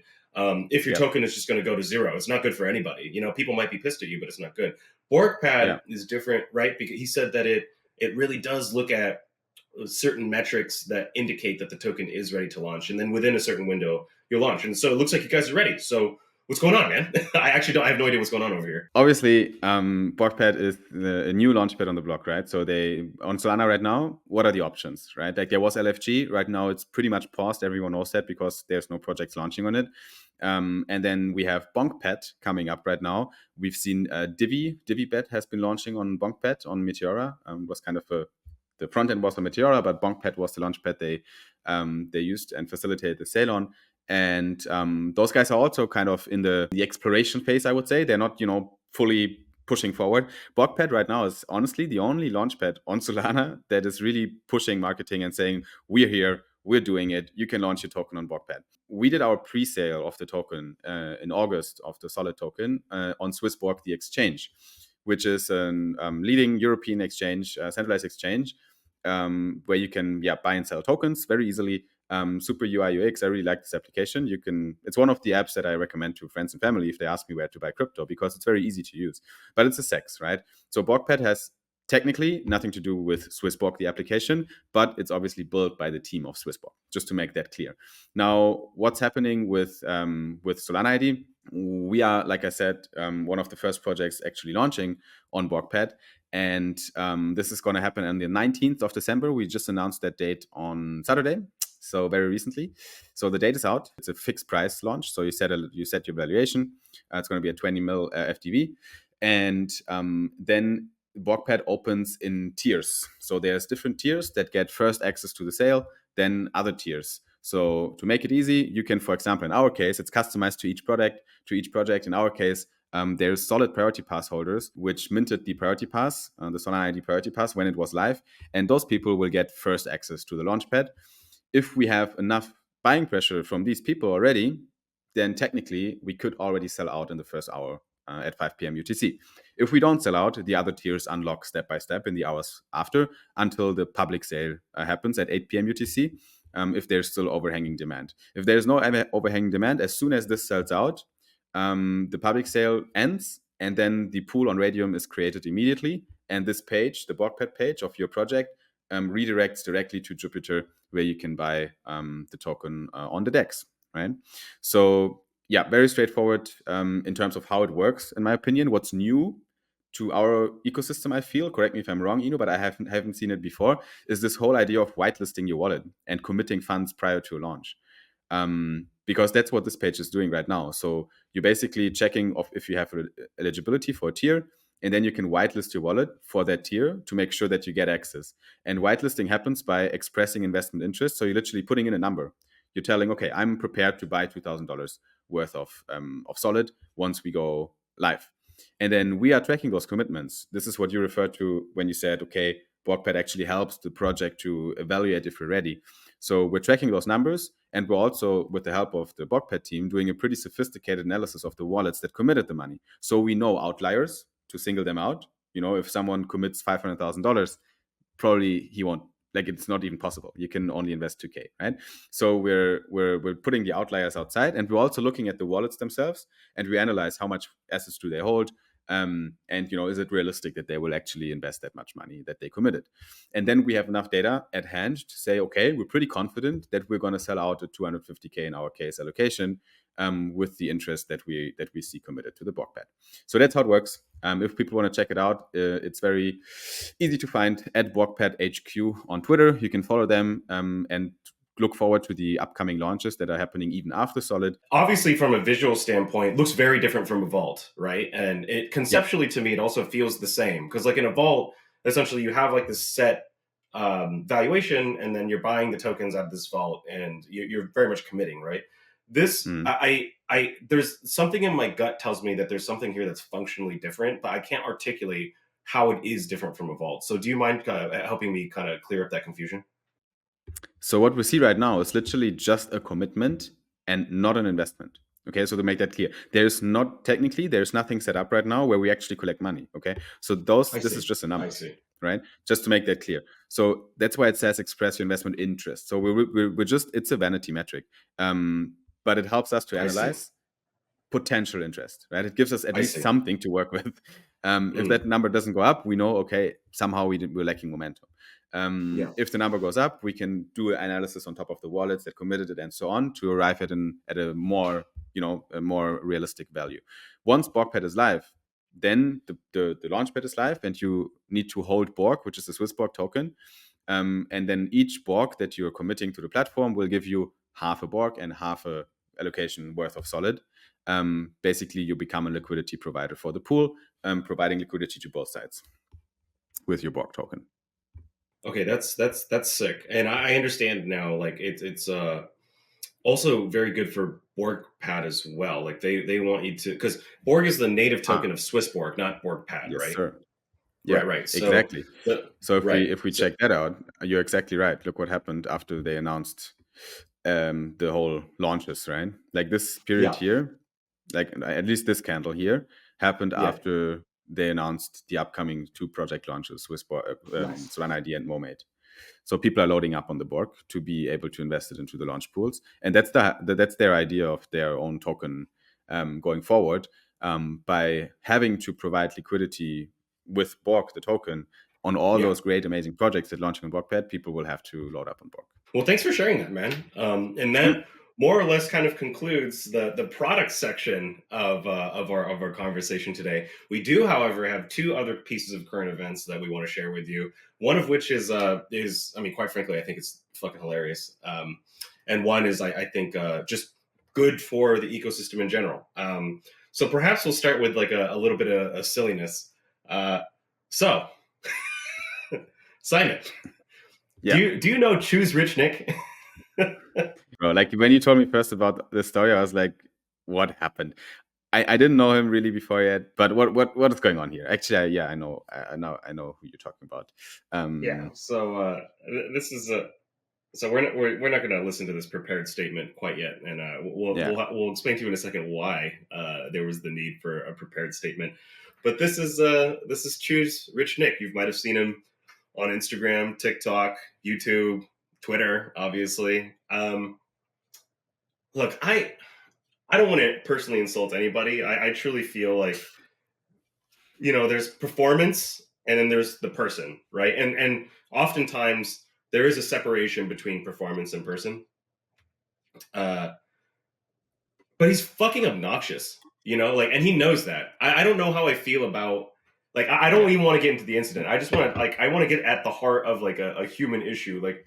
If your token is just going to go to zero, it's not good for anybody. People might be pissed at you, but it's not good. BorgPad is different, right? Because he said that it really does look at certain metrics that indicate that the token is ready to launch, and then within a certain window, you'll launch. And so it looks like you guys are ready. So what's going on, man? I have no idea what's going on over here. Obviously, BorgPad is a new launchpad on the block, right? So they on Solana right now, what are the options, right? Like there was LFG, right now it's pretty much paused. Everyone knows that because there's no projects launching on it. And then we have BonkPad coming up right now. We've seen DiviBet has been launching on BonkPad on Meteora. Was kind of the front end was on Meteora, but BonkPad was the launchpad they used and facilitated the sale on. And those guys are also kind of in the exploration phase, I would say. They're not, fully pushing forward. BonkPad right now is honestly the only launchpad on Solana that is really pushing marketing and saying, we're here, we're doing it. You can launch your token on BonkPad. We did our pre-sale of the token in August of the Solid token on Swissborg, the exchange, which is a leading European exchange, centralized exchange, where you can buy and sell tokens very easily. Super UI UX. I really like this application. It's one of the apps that I recommend to friends and family if they ask me where to buy crypto, because it's very easy to use. But it's a SEX, right? So BorgPad has technically nothing to do with Swissborg, the application, but it's obviously built by the team of Swissborg, just to make that clear. Now, what's happening with Solana ID? We are, like I said, one of the first projects actually launching on BorgPad. And this is going to happen on the 19th of December. We just announced that date on Saturday, so very recently. So the date is out. It's a fixed price launch. So you set your valuation. It's going to be a 20 mil FTV. And then BorgPad opens in tiers. So there's different tiers that get first access to the sale, then other tiers. So to make it easy, you can, for example, in our case, it's customized to each project. In our case, there's solid priority pass holders, which minted the priority pass, the Solana ID priority pass, when it was live. And those people will get first access to the launchpad. If we have enough buying pressure from these people already, then technically we could already sell out in the first hour at 5 p.m. UTC. If we don't sell out, the other tiers unlock step by step in the hours after until the public sale happens at 8 p.m. UTC. If there's still overhanging demand. If there's no overhanging demand, as soon as this sells out, the public sale ends, and then the pool on Radium is created immediately. And this page, the BorgPad page of your project, redirects directly to Jupiter, where you can buy the token on the DEX, right? So very straightforward in terms of how it works, in my opinion. What's new to our ecosystem, I feel, correct me if I'm wrong, Eno, but I haven't seen it before, is this whole idea of whitelisting your wallet and committing funds prior to launch. Because that's what this page is doing right now. So you're basically checking if you have eligibility for a tier, and then you can whitelist your wallet for that tier to make sure that you get access. And whitelisting happens by expressing investment interest. So you're literally putting in a number. You're telling, okay, I'm prepared to buy $2,000 worth of Solid once we go live. And then we are tracking those commitments. This is what you referred to when you said, okay, BorgPad actually helps the project to evaluate if we're ready. So we're tracking those numbers, and we're also, with the help of the BorgPad team, doing a pretty sophisticated analysis of the wallets that committed the money. So we know outliers to single them out. If someone commits $500,000, probably he won't like it's not even possible. You can only invest 2K, right? So we're putting the outliers outside, and we're also looking at the wallets themselves, and we analyze how much assets do they hold, and is it realistic that they will actually invest that much money that they committed? And then we have enough data at hand to say, okay, we're pretty confident that we're going to sell out at 250K in our case allocation, with the interest that we see committed to the Borg pad. So that's how it works. If people want to check it out, it's very easy to find at BorgPad HQ on Twitter. You can follow them, and look forward to the upcoming launches that are happening even after Solid. Obviously, from a visual standpoint, looks very different from a vault, right? And it conceptually, to me, it also feels the same, because like in a vault, essentially you have like this set valuation, and then you're buying the tokens out of this vault, and you're very much committing, right? This I there's something in my gut tells me that there's something here that's functionally different, but I can't articulate how it is different from a vault. So do you mind helping me kind of clear up that confusion? So what we see right now is literally just a commitment and not an investment. Okay, so to make that clear, there's nothing set up right now where we actually collect money. Okay, so this is just a number. I see. Right? Just to make that clear. So that's why it says express your investment interest. So we're just, it's a vanity metric, but it helps us to analyze potential interest, right? It gives us at least something to work with. If that number doesn't go up, we know, okay, somehow we're lacking momentum. If the number goes up, we can do an analysis on top of the wallets that committed it and so on to arrive at a more realistic value. Once BorgPad is live, then the launchpad is live, and you need to hold Borg, which is the Swiss Borg token. And then each Borg that you're committing to the platform will give you half a Borg and half a allocation worth of Solid. Basically, you become a liquidity provider for the pool, providing liquidity to both sides with your Borg token. Okay, that's sick, and I understand now. Like it's also very good for BorgPad as well. Like they want you to, because Borg is the native token of Swiss Borg, not BorgPad, yes, right? Sir. Yeah, right. So, exactly. So if we check that out, you're exactly right. Look what happened after they announced the whole launches, right? Like this period here, like at least this candle here happened after they announced the upcoming 2 project launches with Solana ID and Momate. So people are loading up on the Borg to be able to invest it into the launch pools, and that's their idea of their own token going forward. By having to provide liquidity with Borg, the token, on all those great, amazing projects that launching on BorgPad, people will have to load up on Borg. Well, thanks for sharing that, man. And that more or less kind of concludes the product section of our conversation today. We do, however, have 2 other pieces of current events that we want to share with you. One of which is I mean, quite frankly, I think it's fucking hilarious. And one is I think just good for the ecosystem in general. So perhaps we'll start with like a little bit of silliness. So, Simon. Yeah. Do you know Choose Rich Nick? Bro, like when you told me first about the story, I was like, what happened? I didn't know him really before yet, but what is going on here? Actually, I know who you're talking about. So this is so we're not going to listen to this prepared statement quite yet, and we'll explain to you in a second why there was the need for a prepared statement. But this is Choose Rich Nick. You might have seen him on Instagram, TikTok, YouTube, Twitter, obviously. Look, I don't want to personally insult anybody. I truly feel like, there's performance and then there's the person, right? And oftentimes there is a separation between performance and person. But he's fucking obnoxious, and he knows that. I don't know how I feel about, like, I don't even want to get into the incident. I just want to, I want to get at the heart of like a human issue. Like,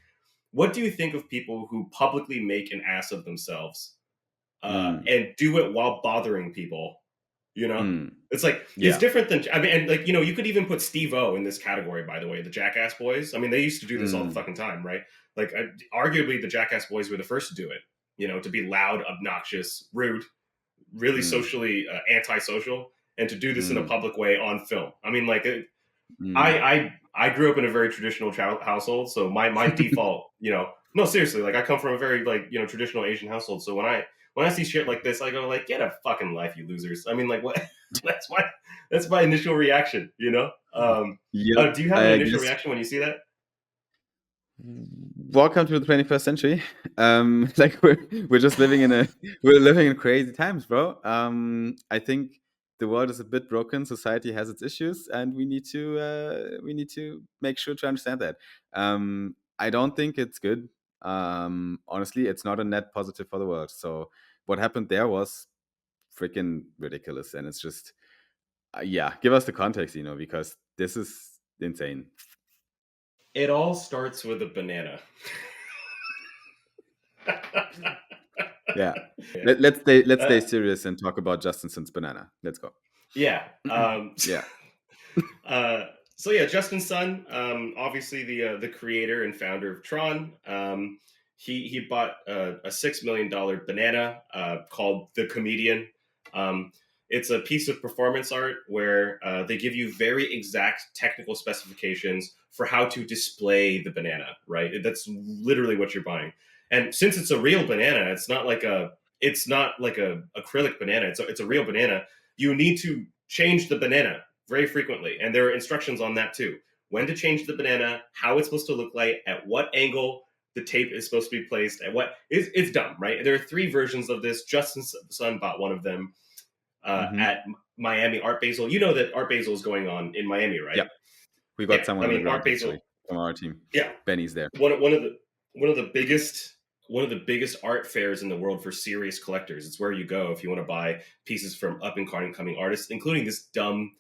what do you think of people who publicly make an ass of themselves and do it while bothering people? It's like, it's different than, I mean, and like, you could even put Steve-O in this category, by the way, the Jackass Boys. I mean, they used to do this all the fucking time, right? Like, arguably the Jackass Boys were the first to do it, to be loud, obnoxious, rude, really socially antisocial, and to do this in a public way on film. I mean, like, I grew up in a very traditional household, so my default, no, seriously, like I come from a very like traditional Asian household. So when I see shit like this, I go like, get a fucking life, you losers. I mean, like, what? that's my initial reaction. Do you have an initial reaction when you see that? welcome to the 21st century. Like we're just living in crazy times, bro. I think the world is a bit broken. Society has its issues, and we need to make sure to understand that. I don't think it's good. Honestly, it's not a net positive for the world. So what happened there was freaking ridiculous, and it's just yeah. Give us the context, because this is insane. It all starts with a banana. Yeah. Yeah. Let's stay Uh, serious and talk about Justin Sun's banana. Let's go. yeah. Yeah. Uh, so yeah, Justin Sun, obviously the creator and founder of Tron. He bought a $6 million banana called the Comedian. Um, it's a piece of performance art where they give you very exact technical specifications for how to display the banana. Right, that's literally what you're buying. And since it's a real banana, it's not like a acrylic banana. It's a real banana. You need to change the banana very frequently. And there are instructions on that too. When to change the banana, how it's supposed to look like, at what angle the tape is supposed to be placed, and it's dumb, right? There are 3 versions of this. Justin's son bought one of them Hmm. at Miami Art Basel. You know that Art Basel is going on in Miami, right? Yeah. We got Yeah, someone I on the mean ground Art Basel. actually from our team. Yeah, Benny's there. one of the biggest art fairs in the world for serious collectors. It's where you go if you want to buy pieces from up and coming artists, including this dumb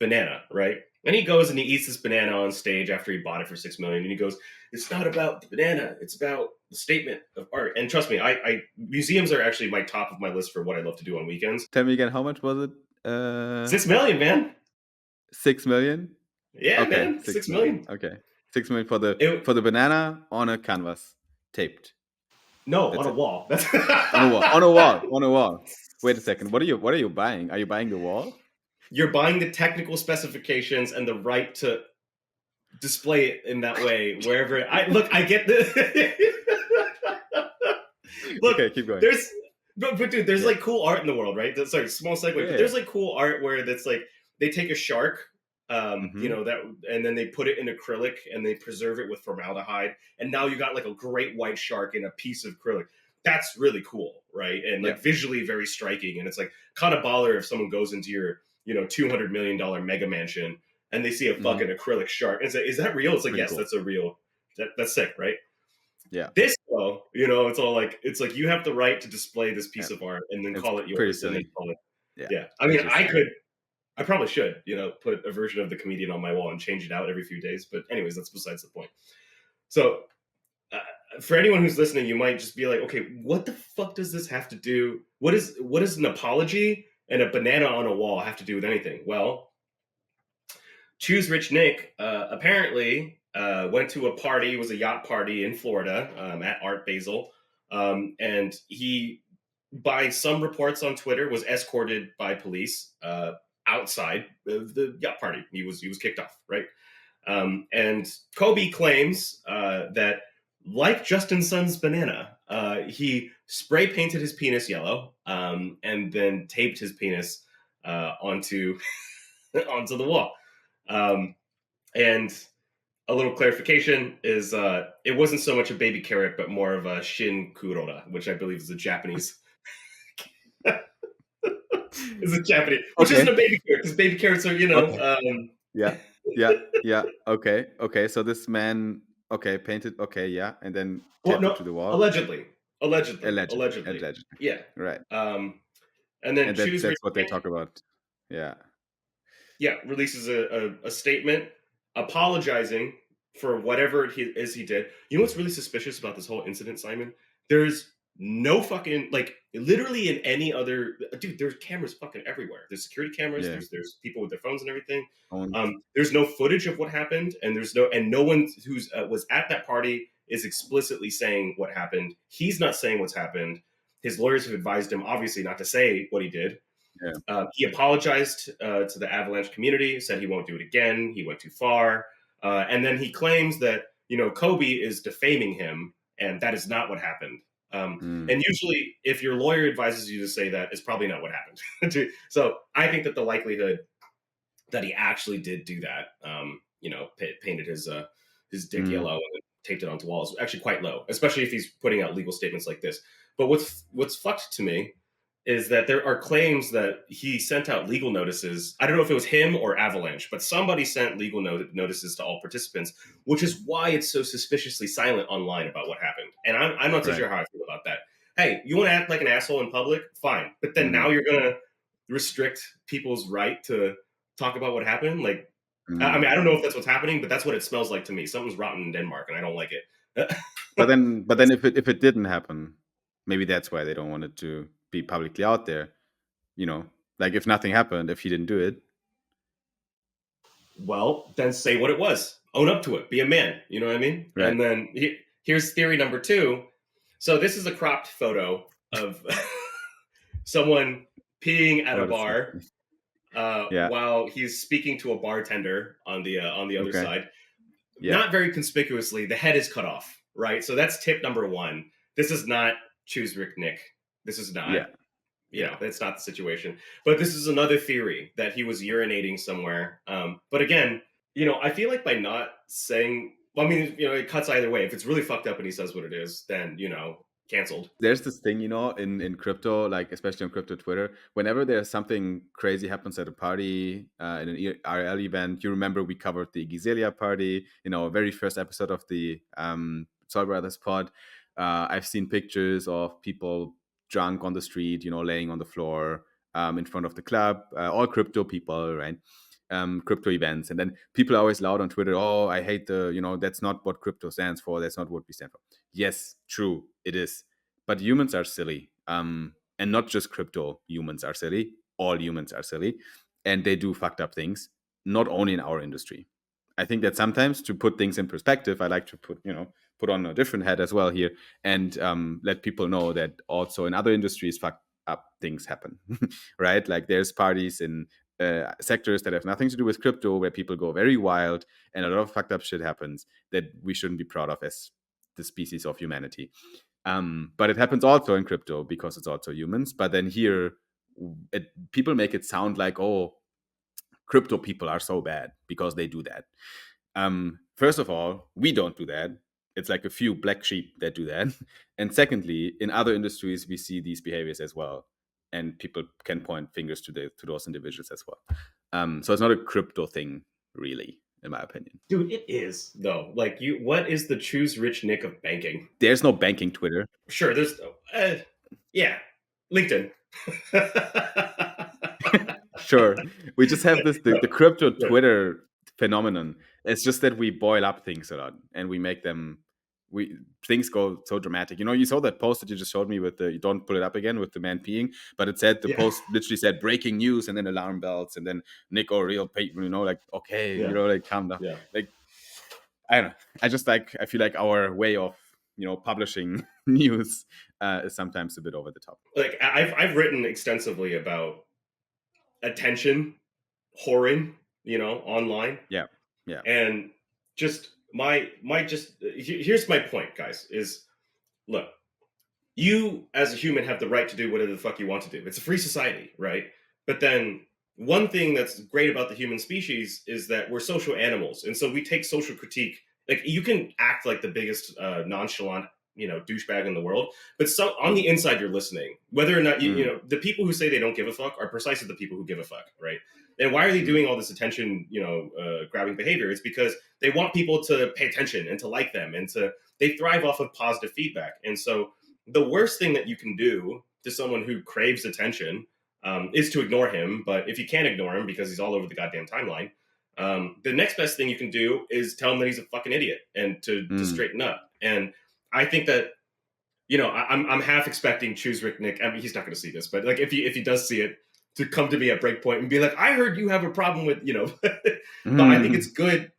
banana, right? And he goes and he eats this banana on stage after he bought it for $6 million, and he goes, "It's not about the banana; it's about the statement of art." And trust me, I museums are actually my top of my list for what I love to do on weekends. Tell me again, how much was it? 6 million, man. 6 million. Yeah, Okay, man, six six million. million. Okay, 6 million for the It, for the banana on a canvas, taped. no, on That's a it. wall. That's On a wall. On a wall. On a wall. Wait a second. What are you buying? Are you buying the wall? You're buying the technical specifications and the right to display it in that way wherever I look. I get the look. Okay, keep going. There's but dude, there's Yeah. like cool art in the world, right? Sorry, small segue, but Yeah. there's like cool art where that's like they take a shark, Mm-hmm. that, and then they put it in acrylic and they preserve it with formaldehyde, and now you got like a great white shark in a piece of acrylic. That's really cool, right? And Yeah. like visually very striking, and it's like kind of baller if someone goes into your $200 million mega mansion and they see a Mm-hmm. fucking acrylic shark and say, "Is that real?" It's like, Pretty yes, cool. that's a real. That's sick, right? Yeah. This though, it's like you have the right to display this Yeah. piece of art and then It's call it pretty yours and then silly. call it. Yeah. Yeah, I mean, It's just silly. I probably should, put a version of the Comedian on my wall and change it out every few days. But anyways, that's besides the point. So uh, for anyone who's listening, you might just be like, okay, what the fuck does this have to do? What is an apology and a banana on a wall have to do with anything? Well, Choose Rich Nick apparently went to a party. It was a yacht party in Florida at Art Basel, and he, by some reports on Twitter, was escorted by police outside of the yacht party. He was kicked off, right? And Kobe claims that, like Justin Sun's banana, he spray painted his penis yellow and then taped his penis onto onto the wall. Um, and a little clarification is it wasn't so much a baby carrot, but more of a shin kurora, which I believe is a Japanese. Is a Japanese, which isn't Okay. a baby carrot because baby carrots are, Okay. Yeah. Yeah. Yeah. Okay. Okay. So this man, okay, painted. Okay. Yeah. And then well, taped it no, to the wall. allegedly, allegedly, Allegedly. allegedly, Allegedly. yeah. Right. And then And that Choose Rich that's what they Nick, talk about. Yeah. yeah, releases a statement apologizing for whatever it is he did. You know what's really suspicious about this whole incident, Simon? There's no fucking, like, literally in any other, dude. There's cameras fucking everywhere. There's security cameras. Yeah. There's people with their phones and everything. Owned. There's no footage of what happened, and no one who's was at that party is explicitly saying what happened. He's not saying what's happened. His lawyers have advised him, obviously, not to say what he did. Yeah. He apologized to the Avalanche community, said he won't do it again. He went too far. And then he claims that, Kobe is defaming him, and that is not what happened. Mm. And usually, if your lawyer advises you to say that, it's probably not what happened. So I think that the likelihood that he actually did do that, painted his dick Mm. yellow taped it onto wall is actually quite low, especially if he's putting out legal statements like this. But what's fucked to me is that there are claims that he sent out legal notices. I don't know if it was him or Avalanche, but somebody sent legal notices to all participants, which is why it's so suspiciously silent online about what happened. And I'm not so sure how I feel about that. Hey, you want to act like an asshole in public? Fine. But then now you're going to restrict people's right to talk about what happened? Like, I mean, I don't know if that's what's happening, but that's what it smells like to me. Something's rotten in Denmark, and I don't like it. but then if it didn't happen, maybe that's why they don't want it to be publicly out there. You know, like if nothing happened, if he didn't do it. Well, then say what it was. Own up to it. Be a man. You know what I mean? Right. And then here's theory number 2. So this is a cropped photo of someone peeing at a bar while he's speaking to a bartender on the other side. Yeah. Not very conspicuously, the head is cut off, right? So that's tip number 1. This is not choose Rick Nick. This is not. Yeah. You know, that's not the situation. But this is another theory that he was urinating somewhere. But again, you know, I feel like by not saying, well, I mean, you know, it cuts either way. If it's really fucked up and he says what it is, then, you know, canceled. There's this thing, you know, in crypto, like especially on crypto Twitter, whenever there's something crazy happens at a party, in an IRL event, you remember we covered the Gizelia party, you know, very first episode of the Czar Brothers pod. I've seen pictures of people drunk on the street, you know, laying on the floor in front of the club, all crypto people, right? Crypto events. And then people are always loud on Twitter, oh, I hate you know, that's not what crypto stands for. That's not what we stand for. Yes, true, it is. But humans are silly. And not just crypto humans are silly. All humans are silly. And they do fucked up things, not only in our industry. I think that sometimes, to put things in perspective, I like to put on a different hat as well here and let people know that also in other industries, fucked up things happen, right? Like there's parties in sectors that have nothing to do with crypto where people go very wild and a lot of fucked up shit happens that we shouldn't be proud of as the species of humanity. But it happens also in crypto because it's also humans. But then here, people make it sound like, oh, crypto people are so bad because they do that. First of all, we don't do that. It's like a few black sheep that do that. And secondly, in other industries, we see these behaviors as well. And people can point fingers to those individuals as well. So it's not a crypto thing, really, in my opinion. Dude, it is, though. Like, what is the choose Rich Nick of banking? There's no banking Twitter. Sure, there's... yeah, LinkedIn. Sure. We just have the crypto Twitter phenomenon. It's just that we boil up things a lot and we make them... things go so dramatic. You know, you saw that post that you just showed me with you don't pull it up again, with the man peeing, but it said, post literally said breaking news and then alarm bells and then Nick O'Reilly, you know, like, okay, you know, like calm down. Yeah. Like, I don't know. I feel like our way of, you know, publishing news is sometimes a bit over the top. Like I've written extensively about attention whoring, you know, online. Yeah. And just here's my point, guys, is look, you as a human have the right to do whatever the fuck you want to do. It's a free society, right? But then one thing that's great about the human species is that we're social animals. And so we take social critique. Like, you can act like the biggest nonchalant, you know, douchebag in the world, but on the inside, you're listening. Whether or not, you know, the people who say they don't give a fuck are precisely the people who give a fuck, right? And why are they doing all this attention, you know, grabbing behavior? It's because they want people to pay attention and to like them, and they thrive off of positive feedback. And so the worst thing that you can do to someone who craves attention is to ignore him. But if you can't ignore him because he's all over the goddamn timeline, the next best thing you can do is tell him that he's a fucking idiot and to straighten up. And I think that, you know, I'm half expecting Choose Rick Nick. I mean, he's not going to see this, but like if he does see it, to come to me at Breakpoint and be like, I heard you have a problem with, you know, but I think it's good.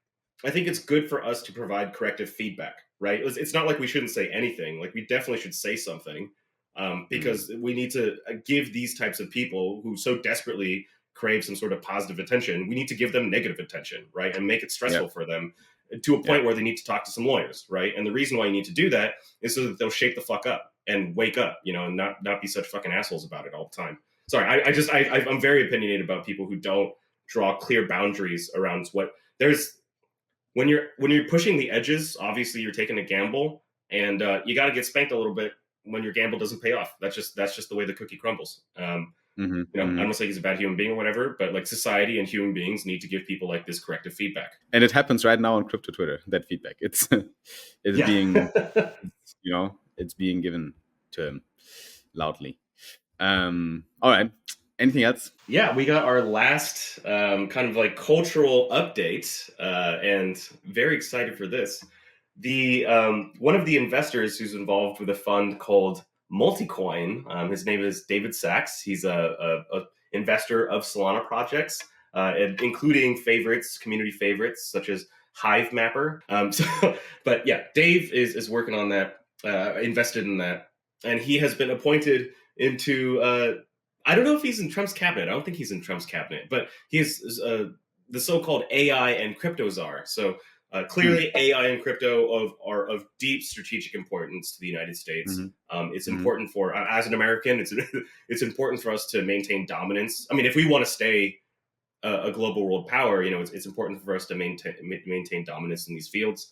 I think it's good for us to provide corrective feedback, right? It's not like we shouldn't say anything. Like, we definitely should say something because we need to give these types of people who so desperately crave some sort of positive attention, we need to give them negative attention, right? And make it stressful for them to a point where they need to talk to some lawyers, right? And the reason why you need to do that is so that they'll shape the fuck up and wake up, you know, and not be such fucking assholes about it all the time. Sorry, I'm very opinionated about people who don't draw clear boundaries around what there's. when you're pushing the edges, obviously you're taking a gamble, and you got to get spanked a little bit when your gamble doesn't pay off. That's just the way the cookie crumbles. I don't say he's a bad human being or whatever, but like society and human beings need to give people like this corrective feedback. And it happens right now on crypto Twitter. That feedback, it's being, it's being given to him loudly. All right. Anything else? Yeah, we got our last kind of like cultural update, and very excited for this. The one of the investors who's involved with a fund called Multicoin, his name is David Sachs. He's a investor of Solana projects, including community favorites such as Hive Mapper. But yeah, Dave is working on that, invested in that, and he has been appointed into. I don't know if he's in Trump's cabinet. I don't think he's in Trump's cabinet, but he is the so-called AI and crypto czar. So clearly, AI and crypto are of deep strategic importance to the United States. It's important for, as an American, it's important for us to maintain dominance. I mean, if we want to stay a global world power, it's important for us to maintain dominance in these fields.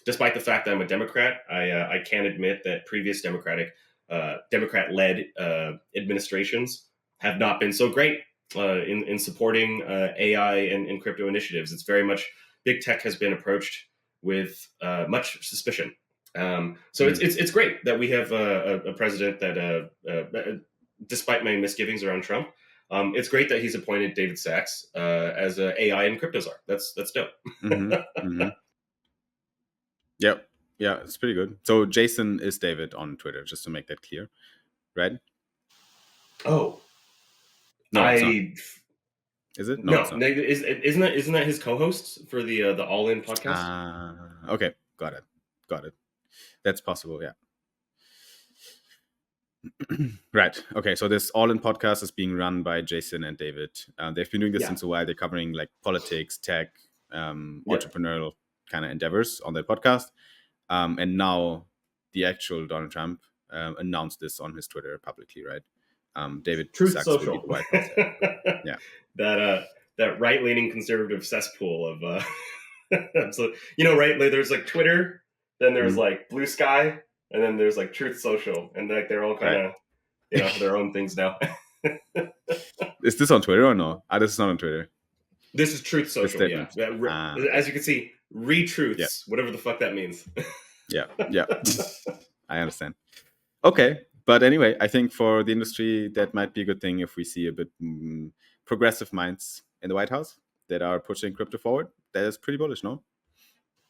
Despite the fact that I'm a Democrat, I can admit that previous Democrat-led administrations have not been so great in supporting AI and crypto initiatives. It's very much big tech has been approached with much suspicion. So it's great that we have a president that, despite my misgivings around Trump, it's great that he's appointed David Sachs as an AI and crypto czar. That's dope. Yep. Yeah, it's pretty good. So Jason is David on Twitter, just to make that clear, right? Oh, no, is it? No, isn't that his co-host for the All In podcast? Okay, got it. That's possible, yeah. Right. Okay. So this All In podcast is being run by Jason and David. They've been doing this since a while. They're covering like politics, tech, entrepreneurial kind of endeavors on their podcast. And now the actual Donald Trump announced this on his Twitter publicly, right? David Truth Sachs Social. Yeah. That right-leaning conservative cesspool of so right, like, there's like Twitter, then there's like Blue Sky, and then there's like Truth Social, and like they're all kind of their own things now. Is this on Twitter or no? This is not on Twitter. This is Truth Social, yeah. As you can see, retruths, whatever the fuck that means. Yeah. I understand. Okay, but anyway, I think for the industry, that might be a good thing if we see a bit progressive minds in the White House that are pushing crypto forward. That is pretty bullish, no?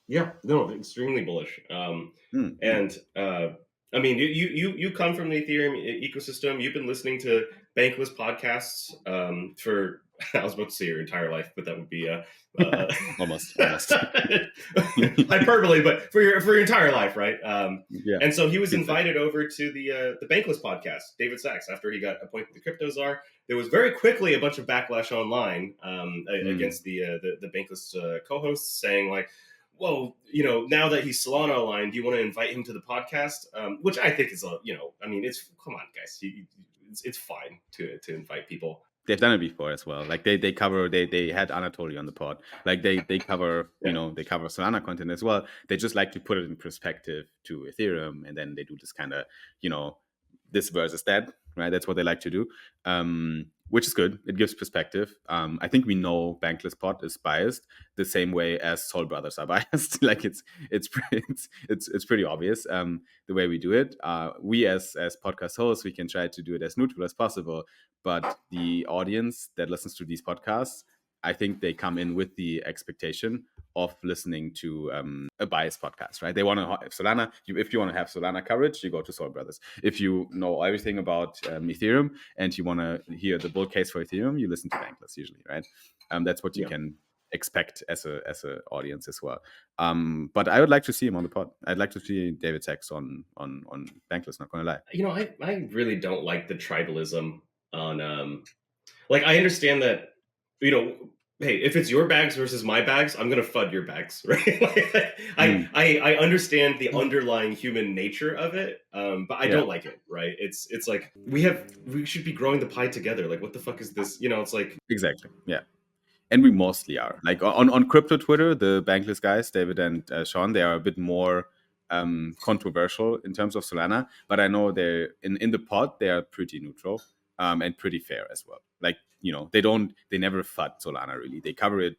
Yeah, no, extremely bullish. And I mean, you come from the Ethereum ecosystem. You've been listening to Bankless podcasts for, I was about to say your entire life, but that would be almost hyperbole, but for your entire life, right? And so he was invited over to the Bankless podcast, David Sachs, after he got appointed the crypto czar. There was very quickly a bunch of backlash online against the Bankless co-hosts, saying like, well, now that he's Solana aligned, do you want to invite him to the podcast? Which I think is, it's, come on, guys. It's fine to invite people. They've done it before as well. Like they had Anatoly on the pod. Like they cover, they cover Solana content as well. They just like to put it in perspective to Ethereum. And then they do this kind of, this versus that, right? That's what they like to do. Which is good. It gives perspective. I think we know Bankless Pod is biased the same way as Soul Brothers are biased. Like it's pretty obvious the way we do it. We as podcast hosts, we can try to do it as neutral as possible. But the audience that listens to these podcasts, I think they come in with the expectation of listening to a biased podcast, right? They want to have Solana. If you want to have Solana coverage, you go to Soul Brothers. If you know everything about Ethereum and you want to hear the bull case for Ethereum, you listen to Bankless usually, right? That's what you can expect as a audience as well. But I would like to see him on the pod. I'd like to see David Sachs on Bankless. Not gonna lie. I really don't like the tribalism on. Like I understand that hey, if it's your bags versus my bags, I'm gonna FUD your bags, right? I understand the underlying human nature of it, but I don't like it, right? It's like we should be growing the pie together. Like, what the fuck is this? It's like exactly, yeah. And we mostly are. Like on crypto Twitter, the bankless guys, David and Sean, they are a bit more controversial in terms of Solana. But I know they're in the pod, they are pretty neutral and pretty fair as well. Like, they never FUD Solana really. They cover it,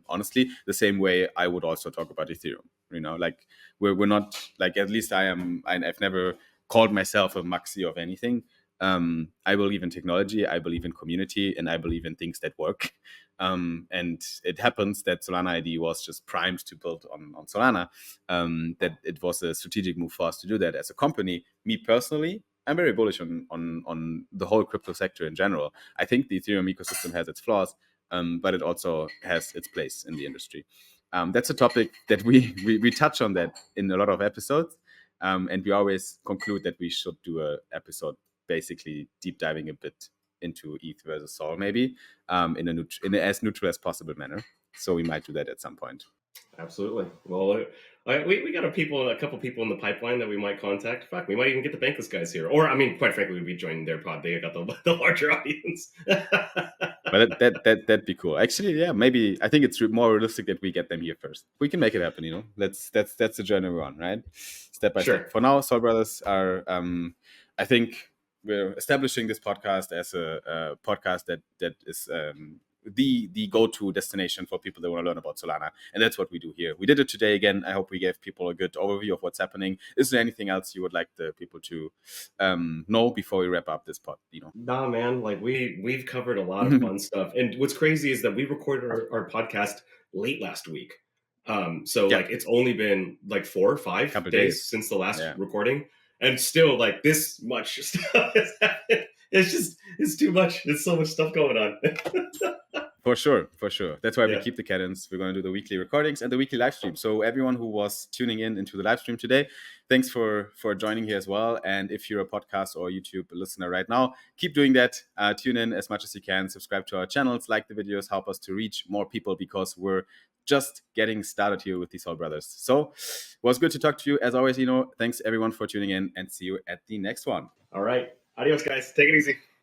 honestly, the same way I would also talk about Ethereum. Like we're not, like, at least I've never called myself a maxi of anything. I believe in technology, I believe in community, and I believe in things that work. And it happens that Solana ID was just primed to build on Solana. That it was a strategic move for us to do that as a company. Me personally, I'm very bullish on the whole crypto sector in general. I think the Ethereum ecosystem has its flaws, but it also has its place in the industry. That's a topic that we touch on that in a lot of episodes, and we always conclude that we should do an episode basically deep diving a bit into ETH versus Sol, maybe in a as neutral as possible manner. So we might do that at some point. Absolutely. Well, we got a couple people in the pipeline that we might contact. Fuck, we might even get the bankless guys here. Or, I mean, quite frankly, we'd be joining their pod. They got the larger audience. But that'd be cool. Actually, yeah, maybe I think it's more realistic that we get them here first. We can make it happen. That's the journey we're on, right? Step by step. For now, Sol Brothers are. I think we're establishing this podcast as a podcast that is the go-to destination for people that want to learn about Solana, and that's what we do here. We did it today again. I hope we gave people a good overview of what's happening. Is there anything else you would like the people to know before we wrap up this pod? Nah, man. Like we've covered a lot of fun stuff, and what's crazy is that we recorded our podcast late last week. So like it's only been like 4 or 5 days since the last recording, and still like this much stuff has happened. It's too much. There's so much stuff going on. For sure. That's why we keep the cadence. We're going to do the weekly recordings and the weekly live stream. So everyone who was tuning in into the live stream today, thanks for joining here as well. And if you're a podcast or YouTube listener right now, keep doing that. Tune in as much as you can. Subscribe to our channels, like the videos, help us to reach more people because we're just getting started here with these Sol Brothers. So it was good to talk to you. As always, thanks everyone for tuning in and see you at the next one. All right. Adios, guys. Take it easy.